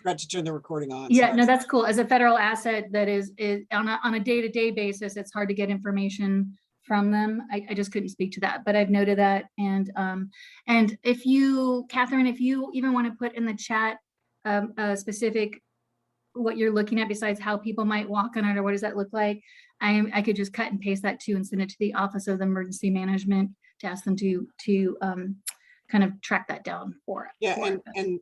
forgot to turn the recording on. Yeah, Sorry. no, that's cool. As a federal asset that is on a day-to-day basis, it's hard to get information from them. I just couldn't speak to that, but I've noted that. And if you, Catherine, if you even want to put in the chat a specific what you're looking at besides how people might walk on it or what does that look like, I could just cut and paste that too and send it to the Office of Emergency Management to ask them to kind of track that down for Yeah, and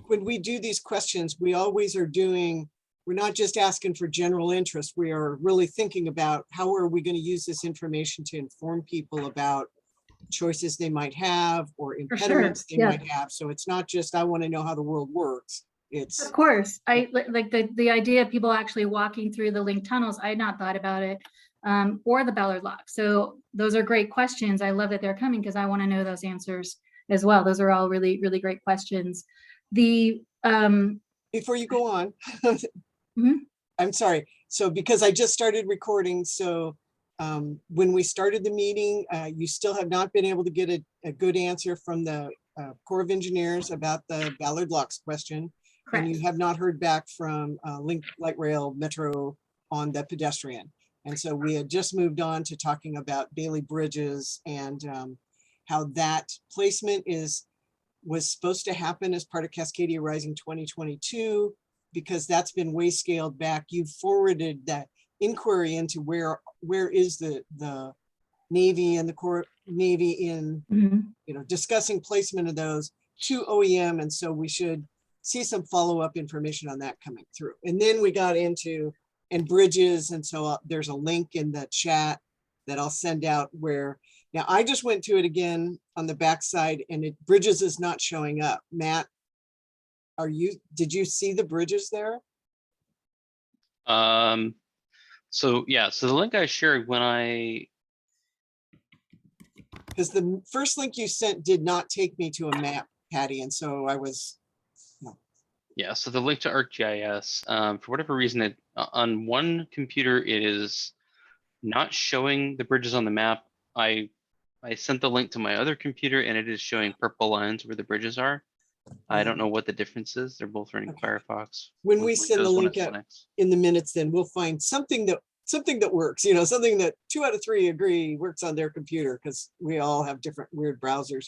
when we do these questions, we always are doing, we're not just asking for general interest. We are really thinking about how are we going to use this information to inform people about choices they might have or impediments they might have. So it's not just, I want to know how the world works. It's, of course, I like the idea of people actually walking through the linked tunnels. I had not thought about it, or the Ballard Lock. So those are great questions. I love that they're coming because I want to know those answers as well. Those are all really, really great questions. before you go on, I'm sorry. So because I just started recording, so when we started the meeting, you still have not been able to get a good answer from the Corps of Engineers about the Ballard Locks question. Correct. And you have not heard back from Link Light Rail Metro on the pedestrian. And so we had just moved on to talking about Bailey Bridges and how that placement was supposed to happen as part of Cascadia Rising 2022, because that's been way scaled back. You've forwarded that inquiry into where is the Navy and the Corps Navy in discussing placement of those to OEM, and so we should see some follow-up information on that coming through. And then we got into bridges, and so there's a link in the chat that I'll send out where, now I just went to it again on the backside and bridges is not showing up. Matt, did you see the bridges there? So yeah, so the link I shared because the first link you sent did not take me to a map, Patty, and so I was. Yeah, so the link to ArcGIS, for whatever reason, on one computer it is not showing the bridges on the map. I sent the link to my other computer and it is showing purple lines where the bridges are. I don't know what the difference is. They're both running Firefox. When we send the link out in the minutes, then we'll find something that works, something that 2 out of 3 agree works on their computer, because we all have different weird browsers.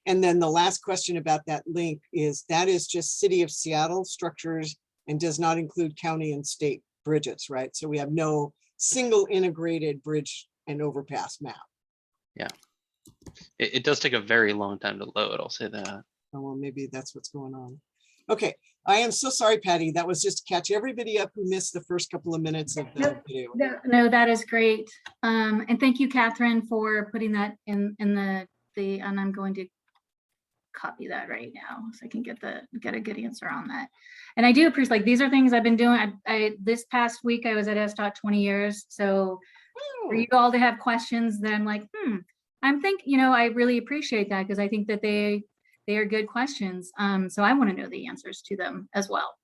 And then the last question about that link is that is just City of Seattle structures and does not include county and state bridges, right? So we have no single integrated bridge and overpass map. Yeah, it does take a very long time to load, I'll say that. Oh, well, maybe that's what's going on. Okay, I am so sorry, Patty. That was just to catch everybody up who missed the first couple of minutes of the video. No, that is great. And thank you, Catherine, for putting that in the and I'm going to copy that right now so I can get a good answer on that. And I do appreciate, like, these are things I've been doing. I this past week I was at SDOT 20 years. So for you all to have questions, then I'm like, I'm thinking, I really appreciate that, because I think that they are good questions. So I want to know the answers to them as well.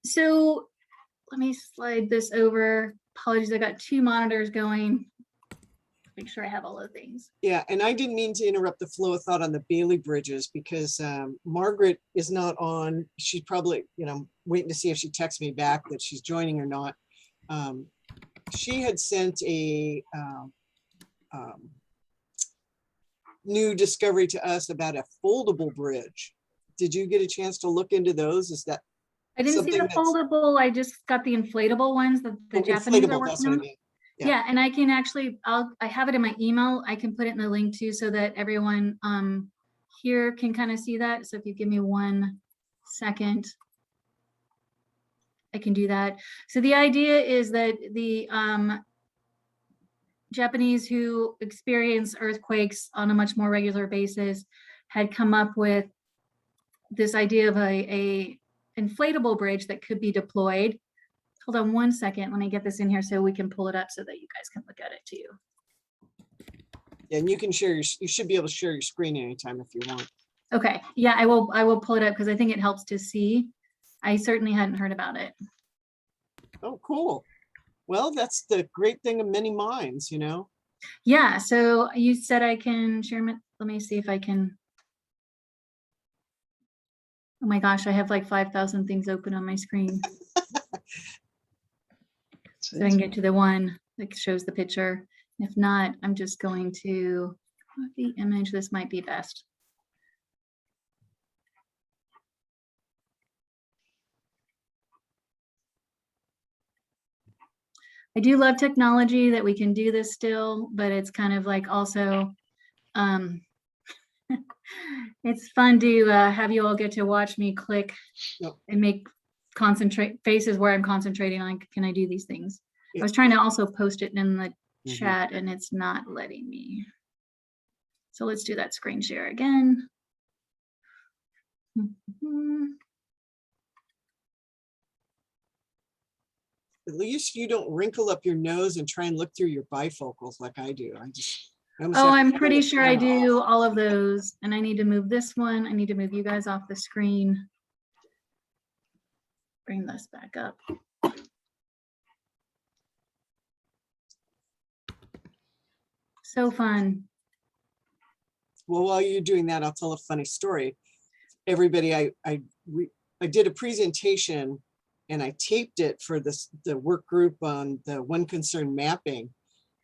So let me slide this over. Apologies, I got 2 monitors going. Make sure I have all the things. Yeah, and I didn't mean to interrupt the flow of thought on the Bailey bridges, because Margaret is not on. She's probably, waiting to see if she texts me back that she's joining or not. She had sent a new discovery to us about a foldable bridge. Did you get a chance to look into those? Is that I didn't see the foldable. I just got the inflatable ones that the Japanese are working on. Yeah, and I can actually, I have it in my email. I can put it in the link too, so that everyone here can kind of see that. So if you give me 1 second, I can do that. So the idea is that the Japanese who experience earthquakes on a much more regular basis had come up with this idea of a inflatable bridge that could be deployed. Hold on 1 second. Let me get this in here so we can pull it up so that you guys can look at it too. Yeah, and you can share you should be able to share your screen anytime if you want. Okay. Yeah, I will pull it up because I think it helps to see. I certainly hadn't heard about it. Oh, cool. Well, that's the great thing of many minds, Yeah. So you said I can share. Let me see if I can. Oh my gosh, I have like 5,000 things open on my screen. So I can get to the one that shows the picture. If not, I'm just going to the image. This might be best. I do love technology that we can do this still, but it's kind of like also, it's fun to have you all get to watch me click and make concentrate faces where I'm concentrating on, can I do these things? I was trying to also post it in the chat and it's not letting me. So let's do that screen share again. At least you don't wrinkle up your nose and try and look through your bifocals like I do. Oh, I'm pretty sure I do all of those. And I need to move this one. I need to move you guys off the screen. Bring this back up. So fun. Well, while you're doing that, I'll tell a funny story. Everybody, I did a presentation and I taped it for the work group on the one concern mapping.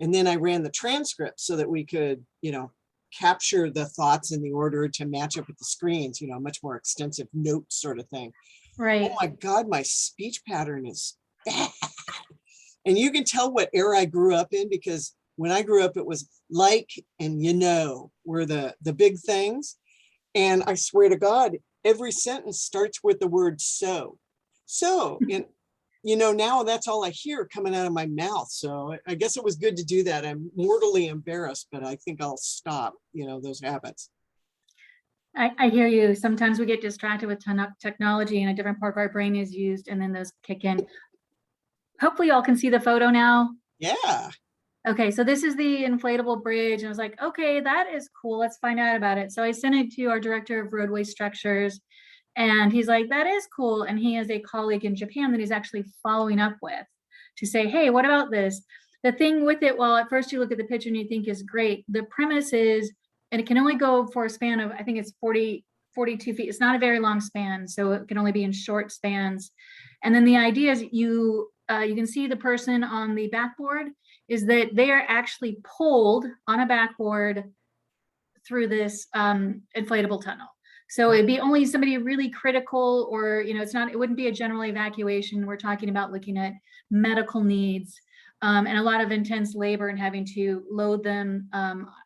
And then I ran the transcript so that we could, capture the thoughts in the order to match up with the screens, much more extensive note sort of thing. Right. Oh my God, my speech pattern is bad. And you can tell what era I grew up in, because when I grew up, it was like and were the big things. And I swear to God, every sentence starts with the word so. And now that's all I hear coming out of my mouth. So I guess it was good to do that. I'm mortally embarrassed, but I think I'll stop, those habits. I hear you. Sometimes we get distracted with technology and a different part of our brain is used and then those kick in. Hopefully y'all can see the photo now. Yeah. Okay, so this is the inflatable bridge. And I was like, okay, that is cool. Let's find out about it. So I sent it to our director of roadway structures and he's like, that is cool. And he has a colleague in Japan that he's actually following up with to say, hey, what about this? The thing with it, well, at first you look at the picture and you think is great. The premise is, and it can only go for a span of, I think it's 42 feet. It's not a very long span, so it can only be in short spans. And then the idea is you can see the person on the backboard is that they are actually pulled on a backboard through this inflatable tunnel. So it'd be only somebody really critical, or it wouldn't be a general evacuation. We're talking about looking at medical needs and a lot of intense labor and having to load them.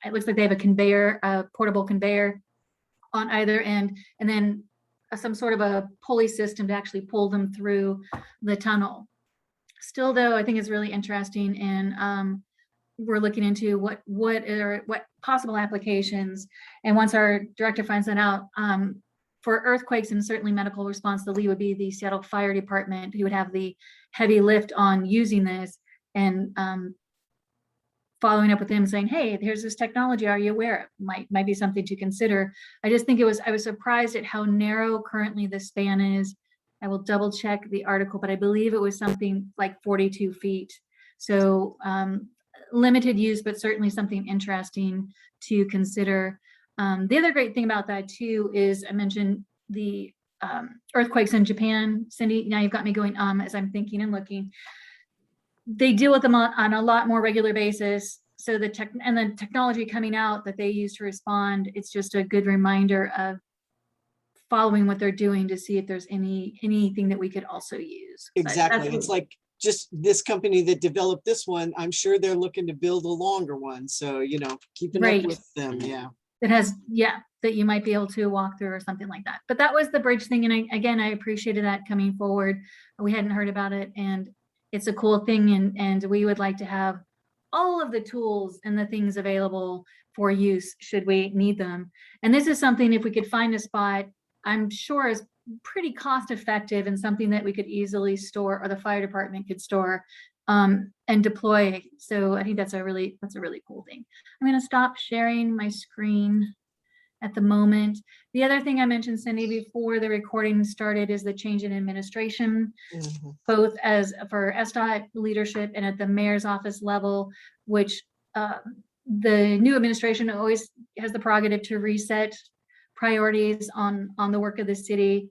It looks like they have a conveyor, a portable conveyor on either end, and then some sort of a pulley system to actually pull them through the tunnel. Still, though, I think it's really interesting, and we're looking into what possible applications. And once our director finds that out, for earthquakes and certainly medical response, the lead would be the Seattle Fire Department, who would have the heavy lift on using this, and following up with them saying, hey, here's this technology, are you aware? It might be something to consider. I just think I was surprised at how narrow currently the span is. I will double check the article, but I believe it was something like 42 feet. So limited use, but certainly something interesting to consider. The other great thing about that too is I mentioned the earthquakes in Japan. Cindy, now you've got me going as I'm thinking and looking. They deal with them on a lot more regular basis. So the technology coming out that they use to respond, it's just a good reminder of following what they're doing to see if there's anything that we could also use. Exactly. It's like just this company that developed this one, I'm sure they're looking to build a longer one. So, keeping up with them. Yeah. It has, that you might be able to walk through or something like that. But that was the bridge thing. And I appreciated that coming forward. We hadn't heard about it, and it's a cool thing. And we would like to have all of the tools and the things available for use should we need them. And this is something, if we could find a spot, I'm sure is pretty cost effective and something that we could easily store, or the fire department could store and deploy. So I think that's a really cool thing. I'm going to stop sharing my screen at the moment. The other thing I mentioned, Cindy, before the recording started is the change in administration, both as for SDOT leadership and at the mayor's office level, which the new administration always has the prerogative to reset priorities on the work of the city.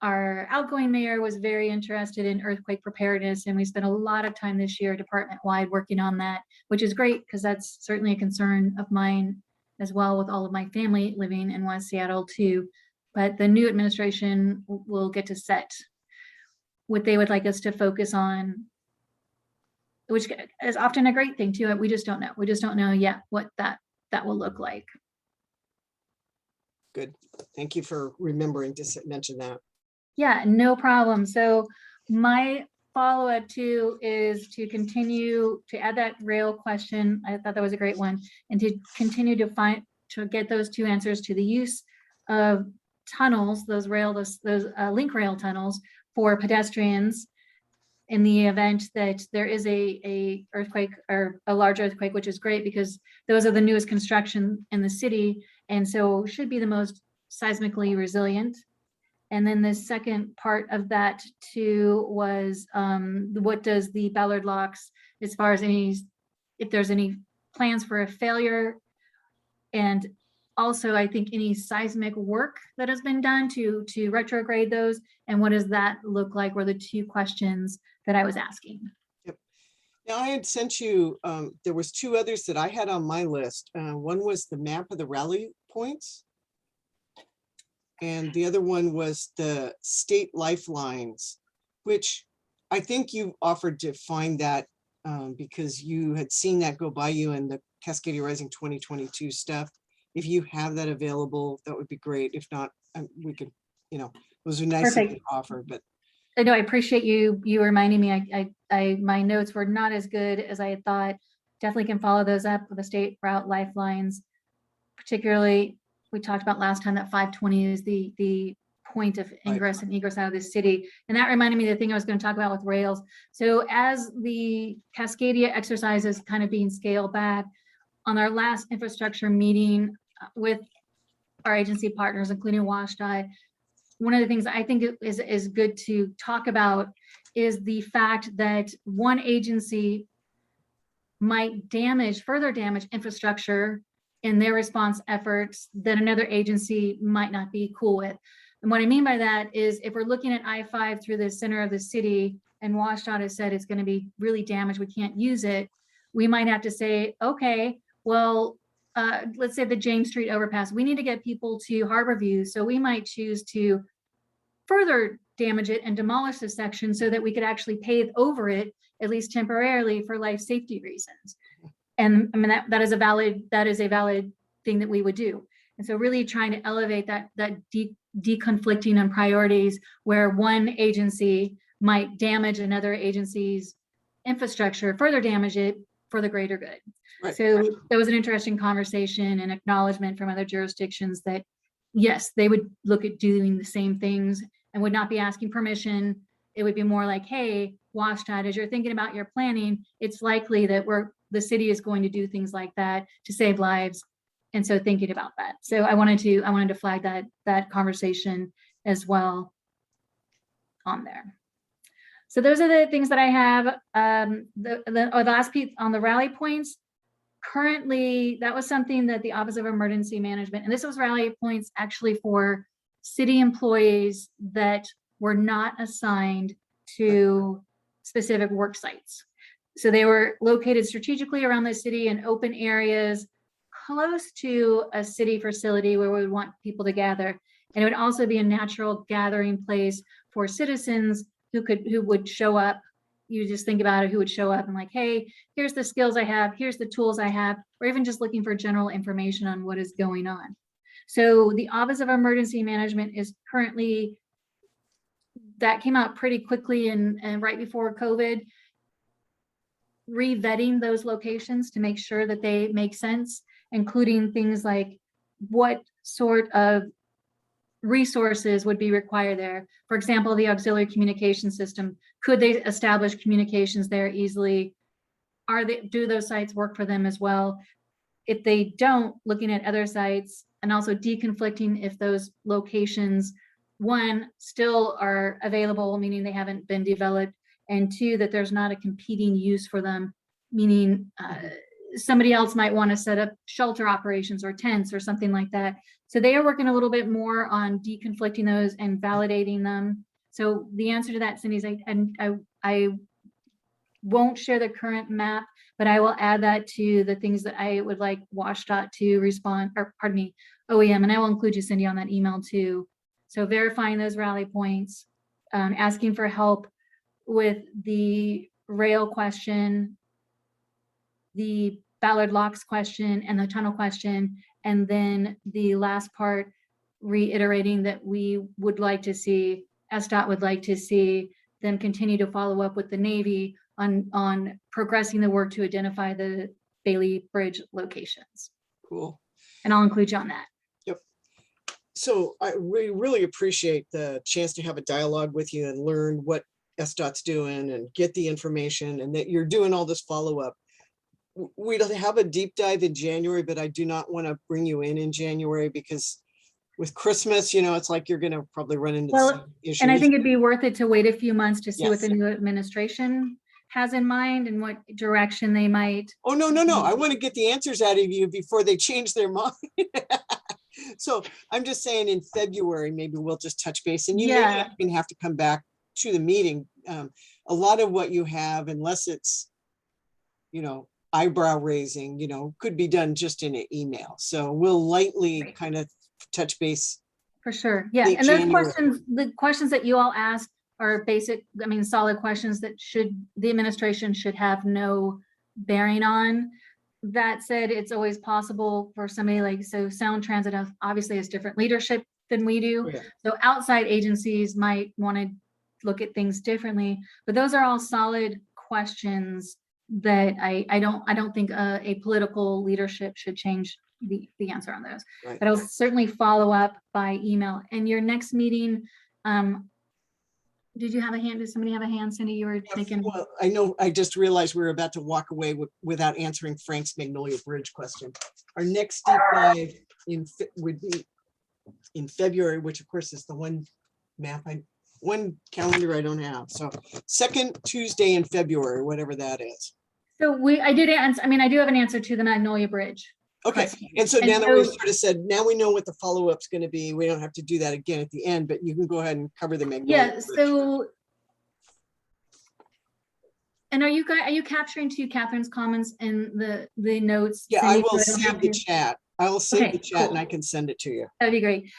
our outgoing mayor was very interested in earthquake preparedness, and we spent a lot of time this year department-wide working on that, which is great because that's certainly a concern of mine as well, with all of my family living in West Seattle too. But the new administration will get to set what they would like us to focus on, which is often a great thing too. We just don't know. We just don't know yet what that will look like. Good. Thank you for remembering to mention that. Yeah, no problem. So my follow-up too is to continue to add that rail question. I thought that was a great one, and to continue to get those two answers to the use of tunnels, those link rail tunnels for pedestrians in the event that there is a earthquake or a large earthquake, which is great because those are the newest construction in the city, and so should be the most seismically resilient. And then the second part of that too was what does the Ballard locks, as far as if there's any plans for a failure, and also I think any seismic work that has been done to retrograde those, and what does that look like, were the two questions that I was asking. Yep. Now I had sent you, there was two others that I had on my list. One was the map of the rally points. And the other one was the state lifelines, which I think you offered to find that because you had seen that go by you in the Cascadia Rising 2022 stuff. If you have that available, that would be great. If not, we could, those are nice to offer, but. I know, I appreciate you reminding me. My notes were not as good as I had thought. Definitely can follow those up with the state route lifelines, particularly. We talked about last time that 520 is the point of ingress and egress out of the city. And that reminded me of the thing I was going to talk about with rails. So as the Cascadia exercise is kind of being scaled back, on our last infrastructure meeting with our agency partners, including WashDOT, one of the things I think is good to talk about is the fact that one agency might further damage infrastructure in their response efforts that another agency might not be cool with. And what I mean by that is if we're looking at I-5 through the center of the city and WashDOT has said it's going to be really damaged, we can't use it, we might have to say, okay, well, let's say the James Street overpass, we need to get people to Harborview, so we might choose to further damage it and demolish the section so that we could actually pave over it, at least temporarily, for life safety reasons. And I mean, that is a valid thing that we would do. And so really trying to elevate that deconflicting on priorities, where one agency might damage another agency's infrastructure, further damage it for the greater good. Right. So there was an interesting conversation and acknowledgement from other jurisdictions that yes, they would look at doing the same things and would not be asking permission. It would be more like, hey, WashDOT, as you're thinking about your planning, it's likely that the city is going to do things like that to save lives. And so thinking about that. So I wanted to flag that conversation as well on there. So those are the things that I have. The last piece on the rally points. Currently, that was something that the Office of Emergency Management, and this was rally points actually for city employees that were not assigned to specific work sites. So they were located strategically around the city in open areas close to a city facility where we would want people to gather. And it would also be a natural gathering place for citizens who would show up. You just think about it, who would show up and like, hey, here's the skills I have, here's the tools I have, or even just looking for general information on what is going on. So the Office of Emergency Management is currently, that came out pretty quickly and right before COVID, re-vetting those locations to make sure that they make sense, including things like what sort of resources would be required there. For example, the auxiliary communication system, could they establish communications there easily? Do those sites work for them as well? If they don't, looking at other sites and also deconflicting if those locations, one, still are available, meaning they haven't been developed, and two, that there's not a competing use for them, meaning somebody else might want to set up shelter operations or tents or something like that. So they are working a little bit more on deconflicting those and validating them. So the answer to that, Cindy, is I won't share the current map, but I will add that to the things that I would like WashDOT to respond, or pardon me, OEM, and I will include you, Cindy, on that email too. So verifying those rally points, asking for help with the rail question, the Ballard locks question, and the tunnel question, and then the last part, reiterating that we would like to see, SDOT would like to see them continue to follow up with the Navy on progressing the work to identify the Bailey Bridge locations. Cool. And I'll include you on that. Yep. So we really appreciate the chance to have a dialogue with you and learn what SDOT's doing and get the information, and that you're doing all this follow-up. We'll have a deep dive in January, but I do not want to bring you in January, because with Christmas, you know, it's like you're going to probably run into the same issues. And I think it'd be worth it to wait a few months to see what Yes. the new administration has in mind and what direction they might. Oh, no. I want to get the answers out of you before they change their mind. So I'm just saying in February, maybe we'll just touch base, and you may not even have to come back to the meeting. A lot of what you have, unless it's, you know, eyebrow raising, you know, could be done just in an email. So we'll lightly kind of touch base. For sure. Yeah. Late And those January. questions, the questions that you all asked are basic, I mean, solid questions that the administration should have no bearing on. That said, it's always possible for somebody like, so Sound Transit obviously has different leadership than we do. Oh, yeah. So outside agencies might want to look at things differently, but those are all solid questions that I don't think a political leadership should change the answer on those. Right. But I'll certainly follow up by email. And your next meeting, did you have a hand? Did somebody have a hand, Cindy? You were thinking. Well, I know, I just realized we were about to walk away without answering Frank's Magnolia Bridge question. Our next deep dive would be in February, which of course is the one calendar I don't have. So second Tuesday in February, whatever that is. So I did answer, I mean, I do have an answer to the Magnolia Bridge. Okay, question. and so And now that we so- sort of said, now we know what the follow-up's going to be. We don't have to do that again at the end, but you can go ahead and cover the Magnolia Yeah, Bridge. so. And are you capturing too Catherine's comments in the notes? Yeah, I Cindy, will so don't have save the to- chat. I will save Okay, the chat cool. and I can send it to you. That'd be great.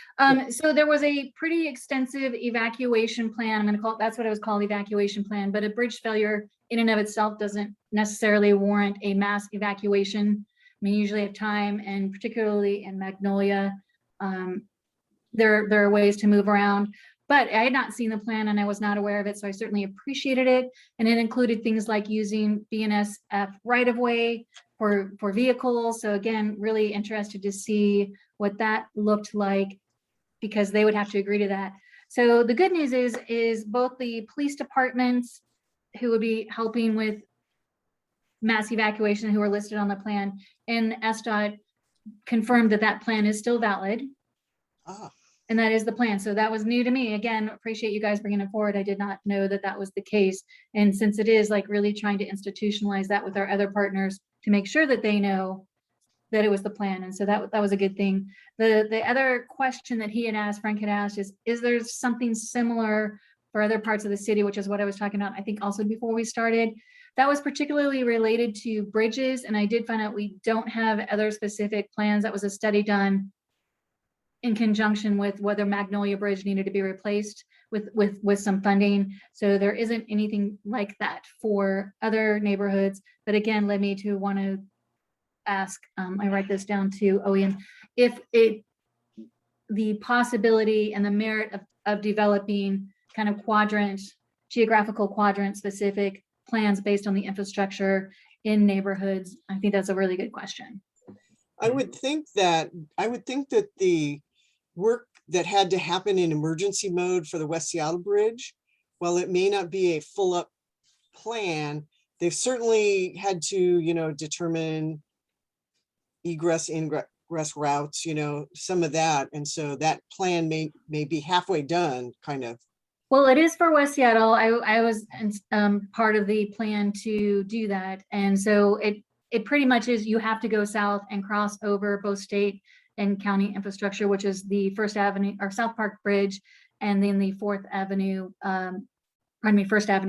So there was a pretty extensive evacuation plan. I'm going to call it, that's what it was called, evacuation plan, but a bridge failure in and of itself doesn't necessarily warrant a mass evacuation. I mean, usually at time, and particularly in Magnolia, there are ways to move around, but I had not seen the plan and I was not aware of it. So I certainly appreciated it. And it included things like using BNSF right-of-way for vehicles. So again, really interested to see what that looked like, because they would have to agree to that. So the good news is both the police departments who would be helping with mass evacuation, who are listed on the plan, and SDOT confirmed that plan is still valid. Ah, And that is the plan. So that was new to me. Again, appreciate you guys bringing it forward. I did not know that was the case. And since it is like really trying to institutionalize that with our other partners to make sure that they know that it was the plan. And so that was a good thing. The other question that he had asked, Frank had asked, is there something similar for other parts of the city, which is what I was talking about, I think also before we started. That was particularly related to bridges. And I did find out we don't have other specific plans. That was a study done in conjunction with whether Magnolia Bridge needed to be replaced with some funding. So there isn't anything like that for other neighborhoods. But again, led me to want to ask, I write this down to OEM, if the possibility and the merit of developing kind of geographical quadrant specific plans based on the infrastructure in neighborhoods. I think that's a really good question. I would think that the work that had to happen in emergency mode for the West Seattle Bridge, while it may not be a full up plan, they've certainly had to, you know, determine egress, ingress routes, you know, some of that. And so that plan may be halfway done, kind of. Well, it is for West Seattle. I was part of the plan to do that. And so it pretty much is, you have to go south and cross over both state and county infrastructure, which is the First Avenue or South Park Bridge, and then the First Avenue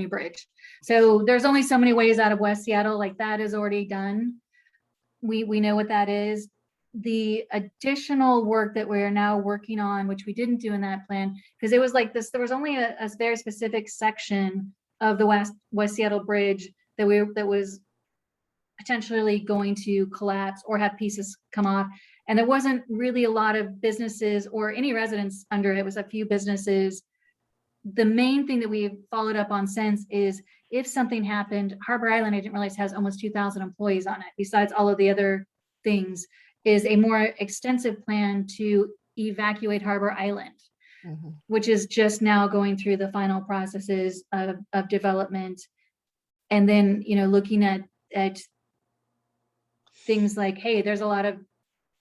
Bridge. So there's only so many ways out of West Seattle, like that is already done. We know what that is. The additional work that we're now working on, which we didn't do in that plan, because it was like this, there was only a very specific section of the West Seattle Bridge that was potentially going to collapse or have pieces come off. And there wasn't really a lot of businesses or any residents under it. It was a few businesses. The main thing that we've followed up on since is if something happened, Harbor Island, I didn't realize, has almost 2,000 employees on it, besides all of the other things, is a more extensive plan to evacuate Harbor Island, which is just now going through the final processes of development. And then, you know, looking at things like, hey, there's a lot of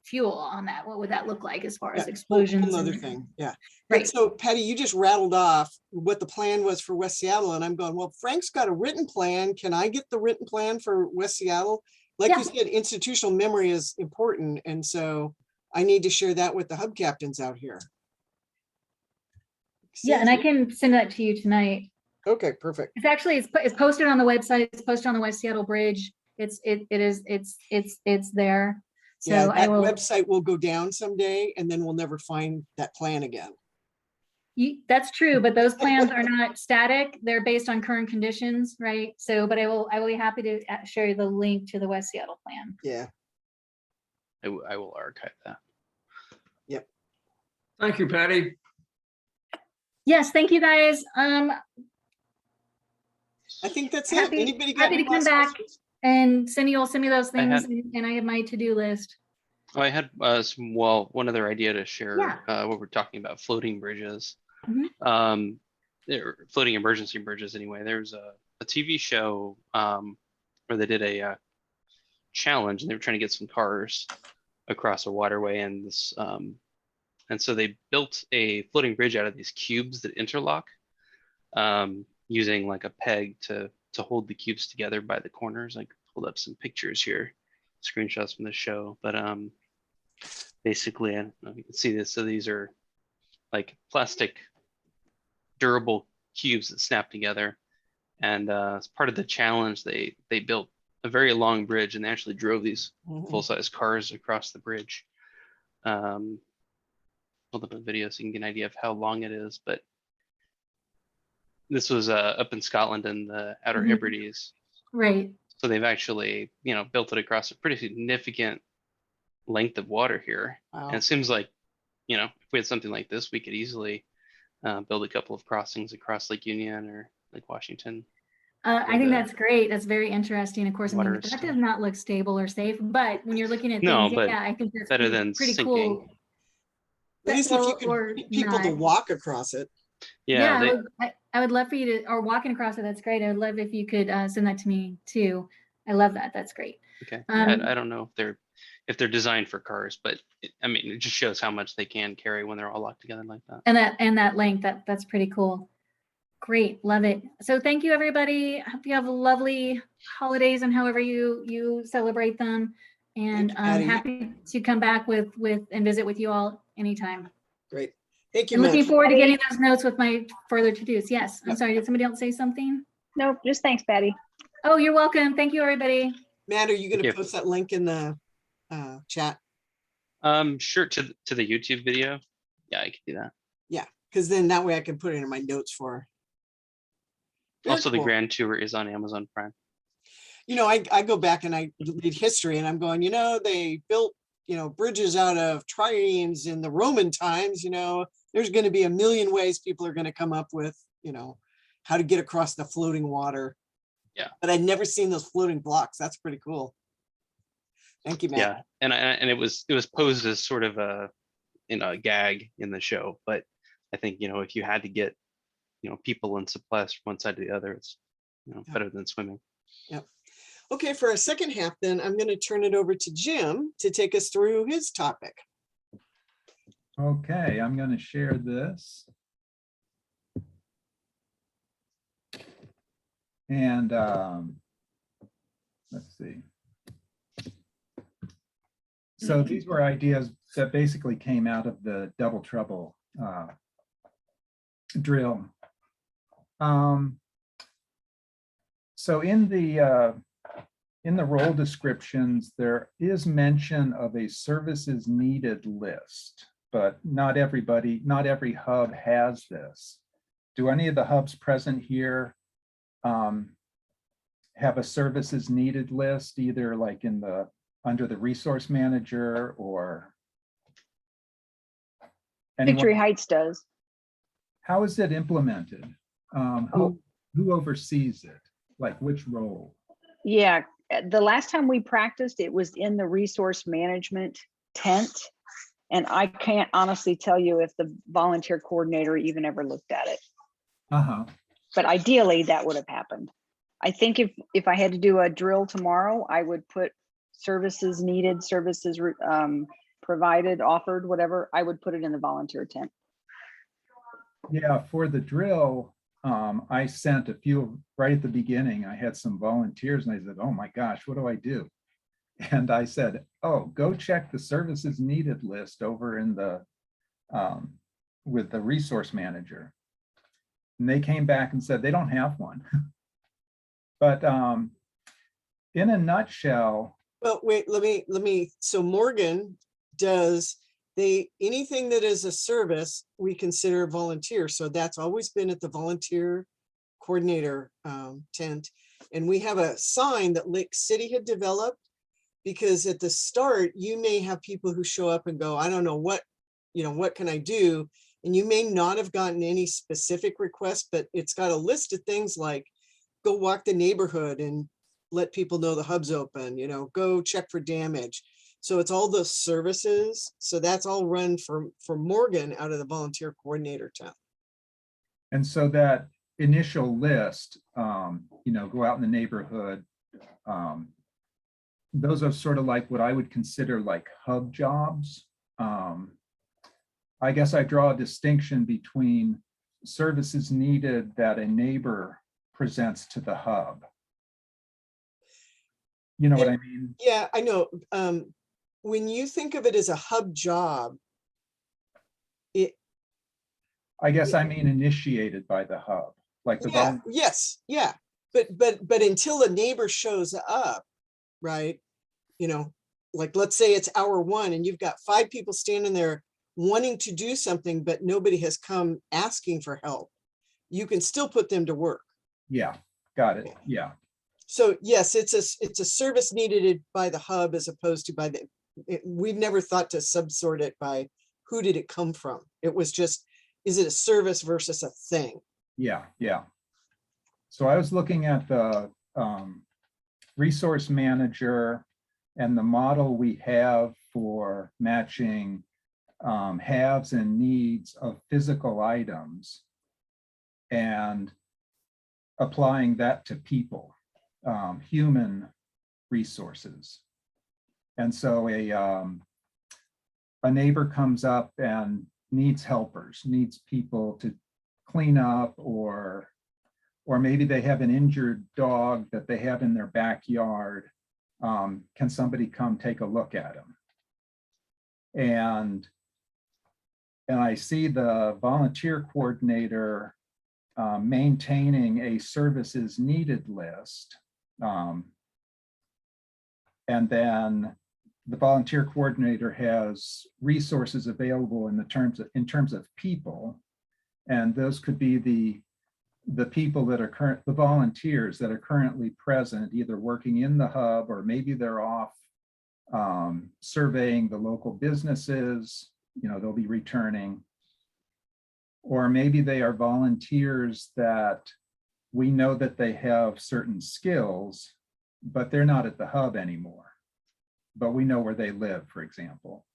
fuel on that. What would that look like as far as explosions? Another thing, yeah. Right. But so Patty, you just rattled off what the plan was for West Seattle, and I'm going, well, Frank's got a written plan. Can I get the written plan for West Seattle? Like you said, institutional memory is important, and so I need to share that with the hub captains out here. Yeah, and I can send that to you tonight. Okay, perfect. It's actually it's posted on the website. It's posted on the West Seattle Bridge. It's there. So Yeah, I that will. website will go down someday, and then we'll never find that plan again. That's true, but those plans are not static. They're based on current conditions, right? So, but I will be happy to share you the link to the West Seattle plan. Yeah. I will archive that. Yep. Thank you, Patty. Yes, thank you guys. I think that's it. Anybody got happy any to come last back questions? and Cindy will send me those things, and I have my to-do list. Oh, I had one other idea to share. What we're talking about, floating bridges. Floating emergency bridges anyway. There's a TV show where they did a challenge, and they were trying to get some cars across a waterway, and this and so they built a floating bridge out of these cubes that interlock, using like a peg to hold the cubes together by the corners. I pulled up some pictures here, screenshots from the show, but basically, I don't know if you can see this. So these are like plastic durable cubes that snap together, and as part of the challenge, they built a very long bridge, and they actually drove these full-size cars across the bridge. Hold up a video so you can get an idea of how long it is, but this was up in Scotland in the Outer Hebrides. Right. So they've actually, built it across a pretty significant length of water here. Wow. And it seems like, if we had something like this, we could easily build a couple of crossings across Lake Union or Lake Washington. I think that's great. That's very interesting. Of course, I mean, that does not look stable or safe, but when you're looking at things, yeah, I think that's better than pretty sinking. cool. At least if you could get people to walk across it. Yeah, I would love for you to, or walking across it, that's great. I would love if you could send that to me too. I love that. That's great. Okay. I don't know if they're designed for cars, but it just shows how much they can carry when they're all locked together like that. And that length, that's pretty cool. Great, love it. So thank you, everybody. I hope you have lovely holidays and however you celebrate them. And I'm happy to come back with and visit with you all anytime. Great. Thank you. I'm looking forward to getting those notes with my further to-dos. Yes. I'm sorry. Did somebody else say something? Nope. Just thanks, Patty. Oh, you're welcome. Thank you, everybody. Matt, are you going to post that link in the chat? Sure. To the YouTube video. Yeah, I can do that. Yeah, because then that way I can put it in my notes for. Also, the Grand Tour is on Amazon Prime. I go back and I read history, and I'm going, they built, bridges out of triremes in the Roman times. There's going to be a million ways people are going to come up with, how to get across the floating water. Yeah. But I'd never seen those floating blocks. That's pretty cool. Thank you, Matt. Yeah, and it was posed as sort of a gag in the show, but I think if you had to get people and supplies from one side to the other, it's better than swimming. Yep. Okay, for our second half, then I'm going to turn it over to Jim to take us through his topic. Okay, I'm going to share this. And let's see. So these were ideas that basically came out of the Double Trouble drill. So in the role descriptions, there is mention of a services needed list, but not every hub has this. Do any of the hubs present here have a services needed list, either like under the resource manager or Victory anyone? Heights does. How is it implemented? Who oversees it? Like which role? Yeah, the last time we practiced, it was in the resource management tent. And I can't honestly tell you if the volunteer coordinator even ever looked at it. Uh-huh. But ideally that would have happened. I think if I had to do a drill tomorrow, I would put services needed, services provided, offered, whatever, I would put it in the volunteer tent. Yeah, for the drill, I sent a few right at the beginning. I had some volunteers and I said, oh my gosh, what do I do? And I said, oh, go check the services needed list over in the with the resource manager. And they came back and said they don't have one. But in a nutshell. Well, wait, let me, so Morgan does, anything that is a service, we consider volunteer. So that's always been at the volunteer coordinator tent. And we have a sign that Lake City had developed, because at the start, you may have people who show up and go, I don't know what can I do? And you may not have gotten any specific requests, but it's got a list of things like go walk the neighborhood and let people know the hub's open, go check for damage. So it's all the services. So that's all run for Morgan out of the volunteer coordinator tent. And so that initial list, go out in the neighborhood. Those are sort of like what I would consider like hub jobs. I guess I draw a distinction between services needed that a neighbor presents to the hub. You know what I mean? Yeah, I know. When you think of it as a hub job, I guess I mean initiated by the hub, like the yeah. But until a neighbor shows up, right? Like let's say it's hour 1 and you've got 5 people standing there wanting to do something, but nobody has come asking for help. You can still put them to work. Yeah, got it. Yeah. So yes, it's a service needed by the hub as opposed to we've never thought to subsort it by who did it come from. It was just, is it a service versus a thing? Yeah. So I was looking at the resource manager and the model we have for matching haves and needs of physical items and applying that to people, human resources. And so a neighbor comes up and needs helpers, needs people to clean up, or maybe they have an injured dog that they have in their backyard. Can somebody come take a look at him? And I see the volunteer coordinator maintaining a services needed list. And then the volunteer coordinator has resources available in terms of people. And those could be the people that are the volunteers that are currently present, either working in the hub, or maybe they're off surveying the local businesses, they'll be returning. Or maybe they are volunteers that we know that they have certain skills, but they're not at the hub anymore, but we know where they live, for example.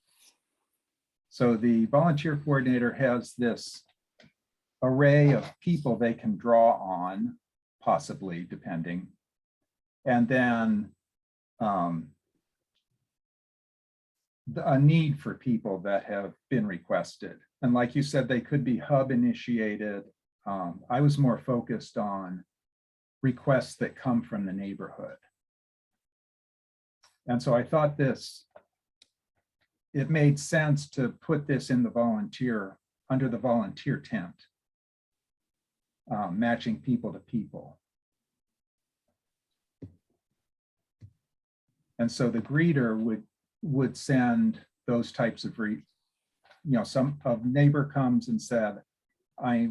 So the volunteer coordinator has this array of people they can draw on, possibly, depending. And then a need for people that have been requested. And like you said, they could be hub initiated. I was more focused on requests that come from the neighborhood. And so I thought this it made sense to put this in the volunteer, under the volunteer tent, matching people to people. And so the greeter would send those types of, some neighbor comes and said, I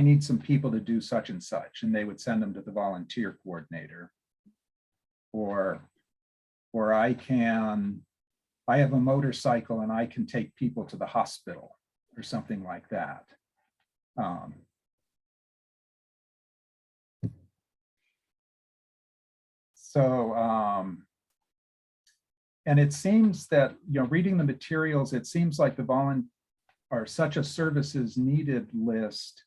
need some people to do such and such, and they would send them to the volunteer coordinator. Or I have a motorcycle and I can take people to the hospital or something like that. And it seems that, reading the materials, it seems like the or such a services needed list.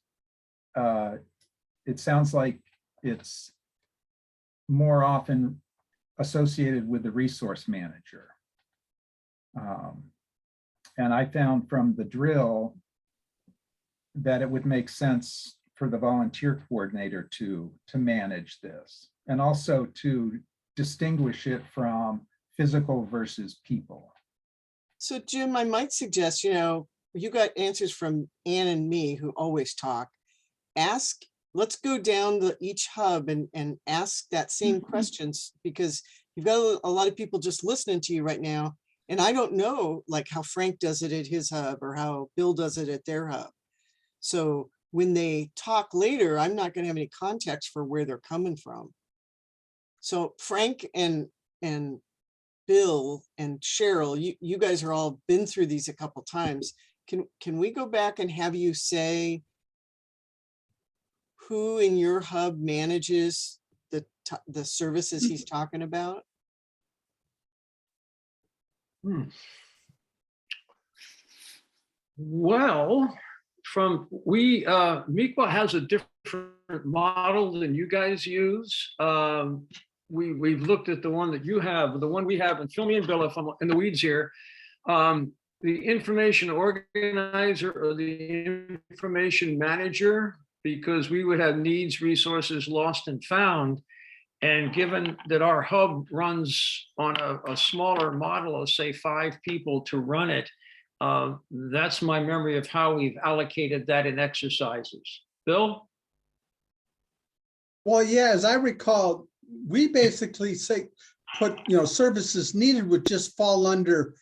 It sounds like it's more often associated with the resource manager. And I found from the drill that it would make sense for the volunteer coordinator to manage this, and also to distinguish it from physical versus people. So Jim, I might suggest, you got answers from Ann and me who always talk. Let's go down each hub and ask that same questions, because you've got a lot of people just listening to you right now. And I don't know like how Frank does it at his hub or how Bill does it at their hub. So when they talk later, I'm not going to have any context for where they're coming from. So Frank and Bill and Cheryl, you guys are all been through these a couple times. Can we go back and have you say who in your hub manages the services he's talking about? Well, Miqua has a different model than you guys use. We've looked at the one that you have, the one we have, and fill me in, Bill, if I'm in the weeds here. The information organizer or the information manager, because we would have needs, resources, lost and found. And given that our hub runs on a smaller model of say 5 people to run it, that's my memory of how we've allocated that in exercises. Bill? Well, yeah, as I recall, we basically put services needed would just fall under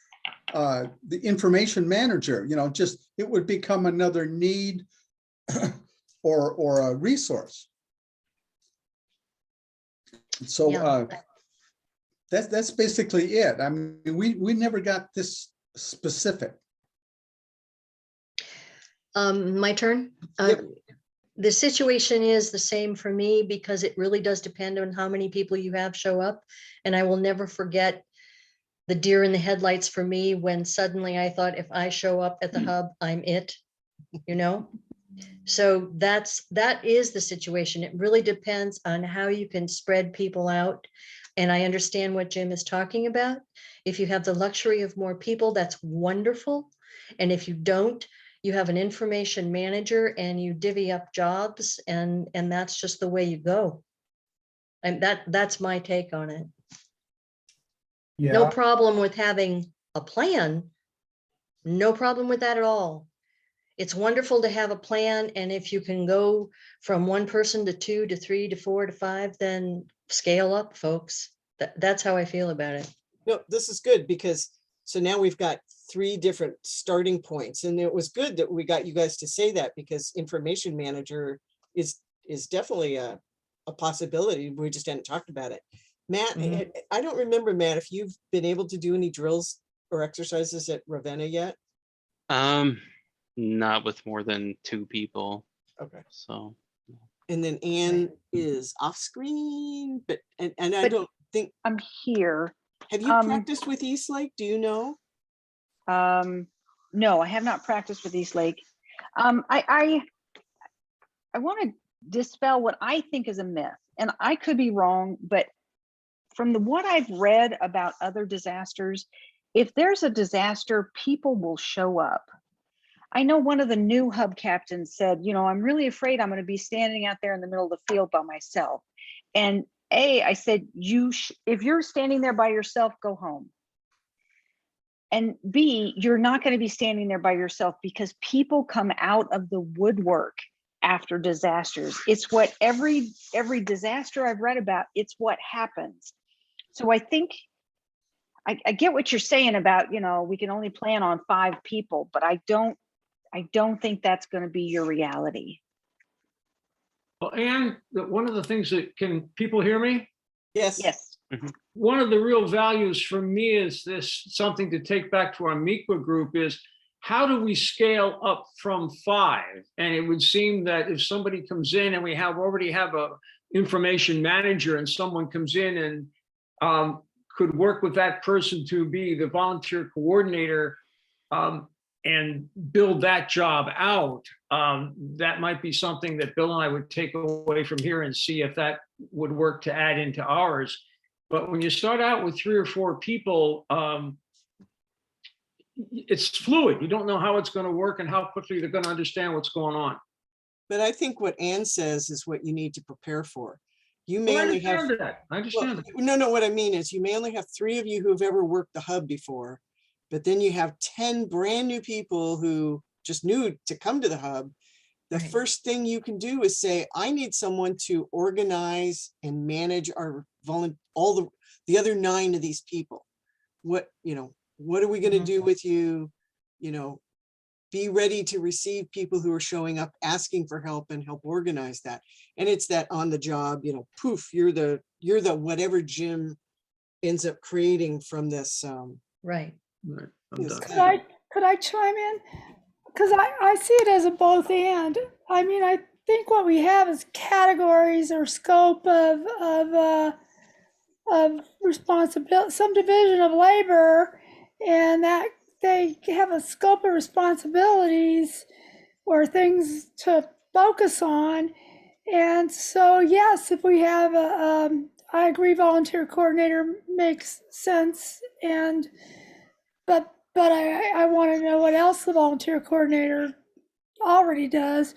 the information manager, it would become another need or a resource. So Yeah. That's basically it. I mean, we never got this specific. My turn. Yep. The situation is the same for me because it really does depend on how many people you have show up. And I will never forget the deer in the headlights for me when suddenly I thought if I show up at the hub, I'm it, So that is the situation. It really depends on how you can spread people out. And I understand what Jim is talking about. If you have the luxury of more people, that's wonderful. And if you don't, you have an information manager and you divvy up jobs, and that's just the way you go. And that's my take on it. Yeah. No problem with having a plan. No problem with that at all. It's wonderful to have a plan. And if you can go from 1 person to 2 to 3 to 4 to 5, then scale up, folks. That's how I feel about it. No, this is good because so now we've got 3 different starting points, and it was good that we got you guys to say that, because information manager is definitely a possibility. We just hadn't talked about it. Matt, I don't remember, Matt, if you've been able to do any drills or exercises at Ravenna yet. Not with more than 2 people. Okay. So. And then Anne is off screen, but I But don't think. I'm here. Have you practiced with Eastlake? Do you know? No, I have not practiced with Eastlake. I want to dispel what I think is a myth, and I could be wrong, but from what I've read about other disasters, if there's a disaster, people will show up. I know one of the new hub captains said, I'm really afraid I'm going to be standing out there in the middle of the field by myself. And I said, if you're standing there by yourself, go home. And B, you're not going to be standing there by yourself because people come out of the woodwork after disasters. It's what every disaster I've read about, it's what happens. So I think I get what you're saying about, we can only plan on 5 people, but I don't think that's going to be your reality. Well, Anne, one of the things that, can people hear me? Yes. Yes. One of the real values for me is this, something to take back to our MEQA group, is how do we scale up from 5? And it would seem that if somebody comes in and we already have a information manager, and someone comes in and could work with that person to be the volunteer coordinator, and build that job out, that might be something that Bill and I would take away from here and see if that would work to add into ours. But when you start out with 3 or 4 people, it's fluid. You don't know how it's going to work and how quickly they're going to understand what's going on. But I think what Ann says is what you need to prepare for. You may Well, I only have, understand that. I understand that. no, what I mean is you may only have 3 of you who have ever worked the hub before, but then you have 10 brand new people who just knew to come to the hub. The Right. first thing you can do is say, I need someone to organize and manage our all the other 9 of these people. What are we going to do with you? Be ready to receive people who are showing up, asking for help, and help organize that. And it's that on the job, poof, you're the whatever Jim ends up creating from this. Right. Right, I'm Yes. done. Could I chime in? Because I see it as a both and. I mean, I think what we have is categories or scope of responsibility, some division of labor, and that they have a scope of responsibilities or things to focus on. And so, yes, if we have I agree, volunteer coordinator makes sense, but I want to know what else the volunteer coordinator already does.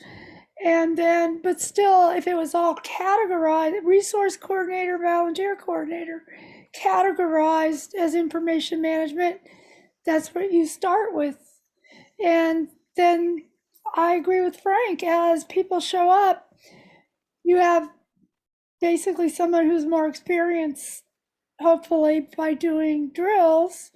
And then, but still, if it was all categorized, resource coordinator, volunteer coordinator, categorized as information management, that's what you start with. And then I agree with Frank, as people show up, you have basically someone who's more experienced, hopefully by doing drills,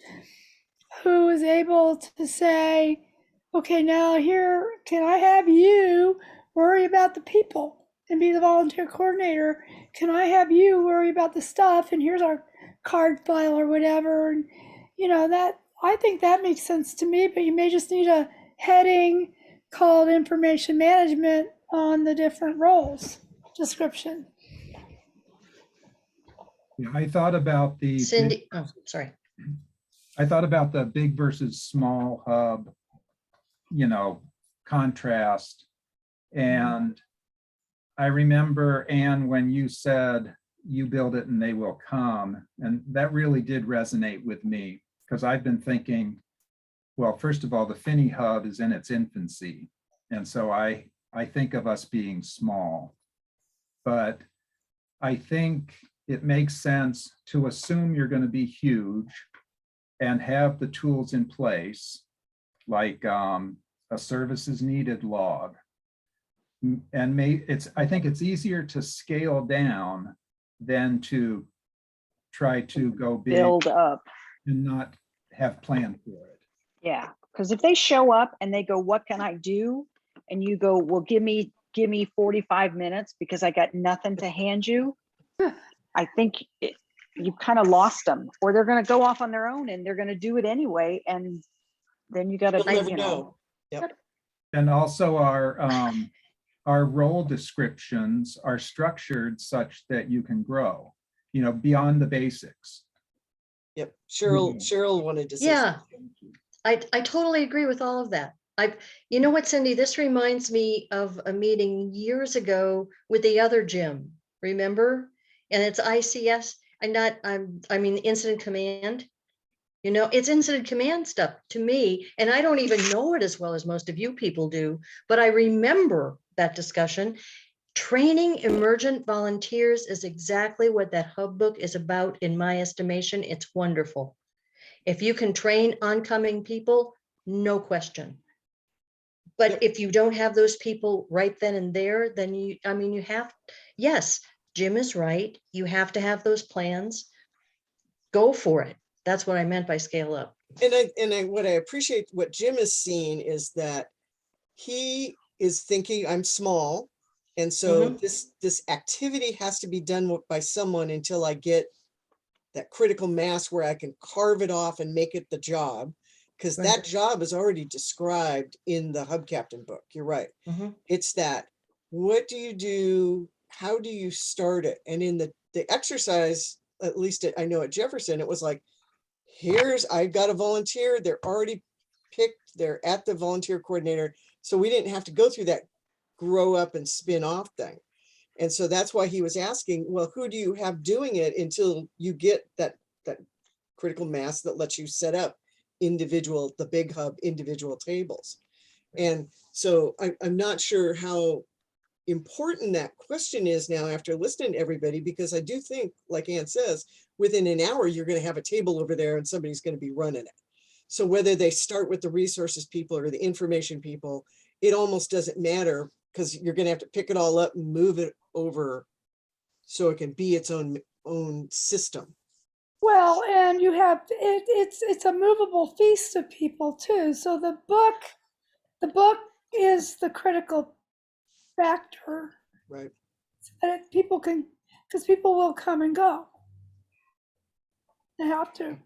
who is able to say, okay, now here, can I have you worry about the people and be the volunteer coordinator? Can I have you worry about the stuff? And here's our card file or whatever. And that, I think that makes sense to me, but you may just need a heading called information management on the different roles description. Yeah, I thought about the Cindy, oh, sorry. I thought about the big versus small hub, contrast. And I remember, Anne, when you said you build it and they will come, and that really did resonate with me, because I've been thinking, well, first of all, the Finney hub is in its infancy. And so I think of us being small, but I think it makes sense to assume you're going to be huge and have the tools in place, like a services needed log. And I think it's easier to scale down than to try to go big Build up. and not have planned for it. Yeah. Because if they show up and they go, what can I do? And you go, well, give me 45 minutes because I got nothing to hand you. I think you kind of lost them, or they're going to go off on their own and they're going to do it anyway. And then you got to, You'll never know. Yep. And also our role descriptions are structured such that you can grow, beyond the basics. Yep. Cheryl wanted to say Yeah. something. I totally agree with all of that. You know what, Cindy, this reminds me of a meeting years ago with the other Jim, remember? And it's ICS, I mean, incident command. It's incident command stuff to me, and I don't even know it as well as most of you people do, but I remember that discussion. Training emergent volunteers is exactly what that hub book is about, in my estimation. It's wonderful. If you can train oncoming people, no question. But Yep. if you don't have those people right then and there, then you, I mean, you have, yes, Jim is right. You have to have those plans. Go for it. That's what I meant by scale up. What I appreciate what Jim is seeing is that he is thinking I'm small. And so this activity has to be done by someone until I get that critical mass where I can carve it off and make it the job. Because Right. that job is already described in the Hub Captain book. You're right. Mhm. It's that, what do you do? How do you start it? And in the exercise, at least I know at Jefferson, it was like, I've got a volunteer. They're already picked. They're at the volunteer coordinator. So we didn't have to go through that grow up and spin off thing. And so that's why he was asking, well, who do you have doing it until you get that critical mass that lets you set up the big hub individual tables. And so I'm not sure how important that question is now after listening to everybody, because I do think, like Ann says, within an hour, you're going to have a table over there and somebody's going to be running it. So whether they start with the resources people or the information people, it almost doesn't matter, because you're going to have to pick it all up and move it over so it can be its own system. Well, and you have it's a movable feast to people too. So the book is the critical factor Right. that people can, because people will come and go. They have to.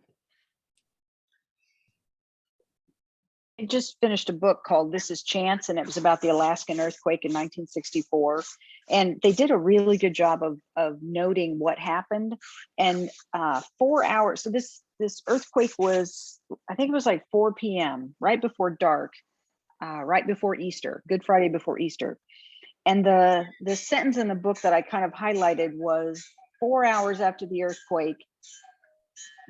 I just finished a book called This Is Chance, and it was about the Alaskan earthquake in 1964. And they did a really good job of noting what happened. And 4 hours, so this earthquake was, I think it was like 4 p.m., right before dark, right before Easter, Good Friday before Easter. And the sentence in the book that I kind of highlighted was 4 hours after the earthquake,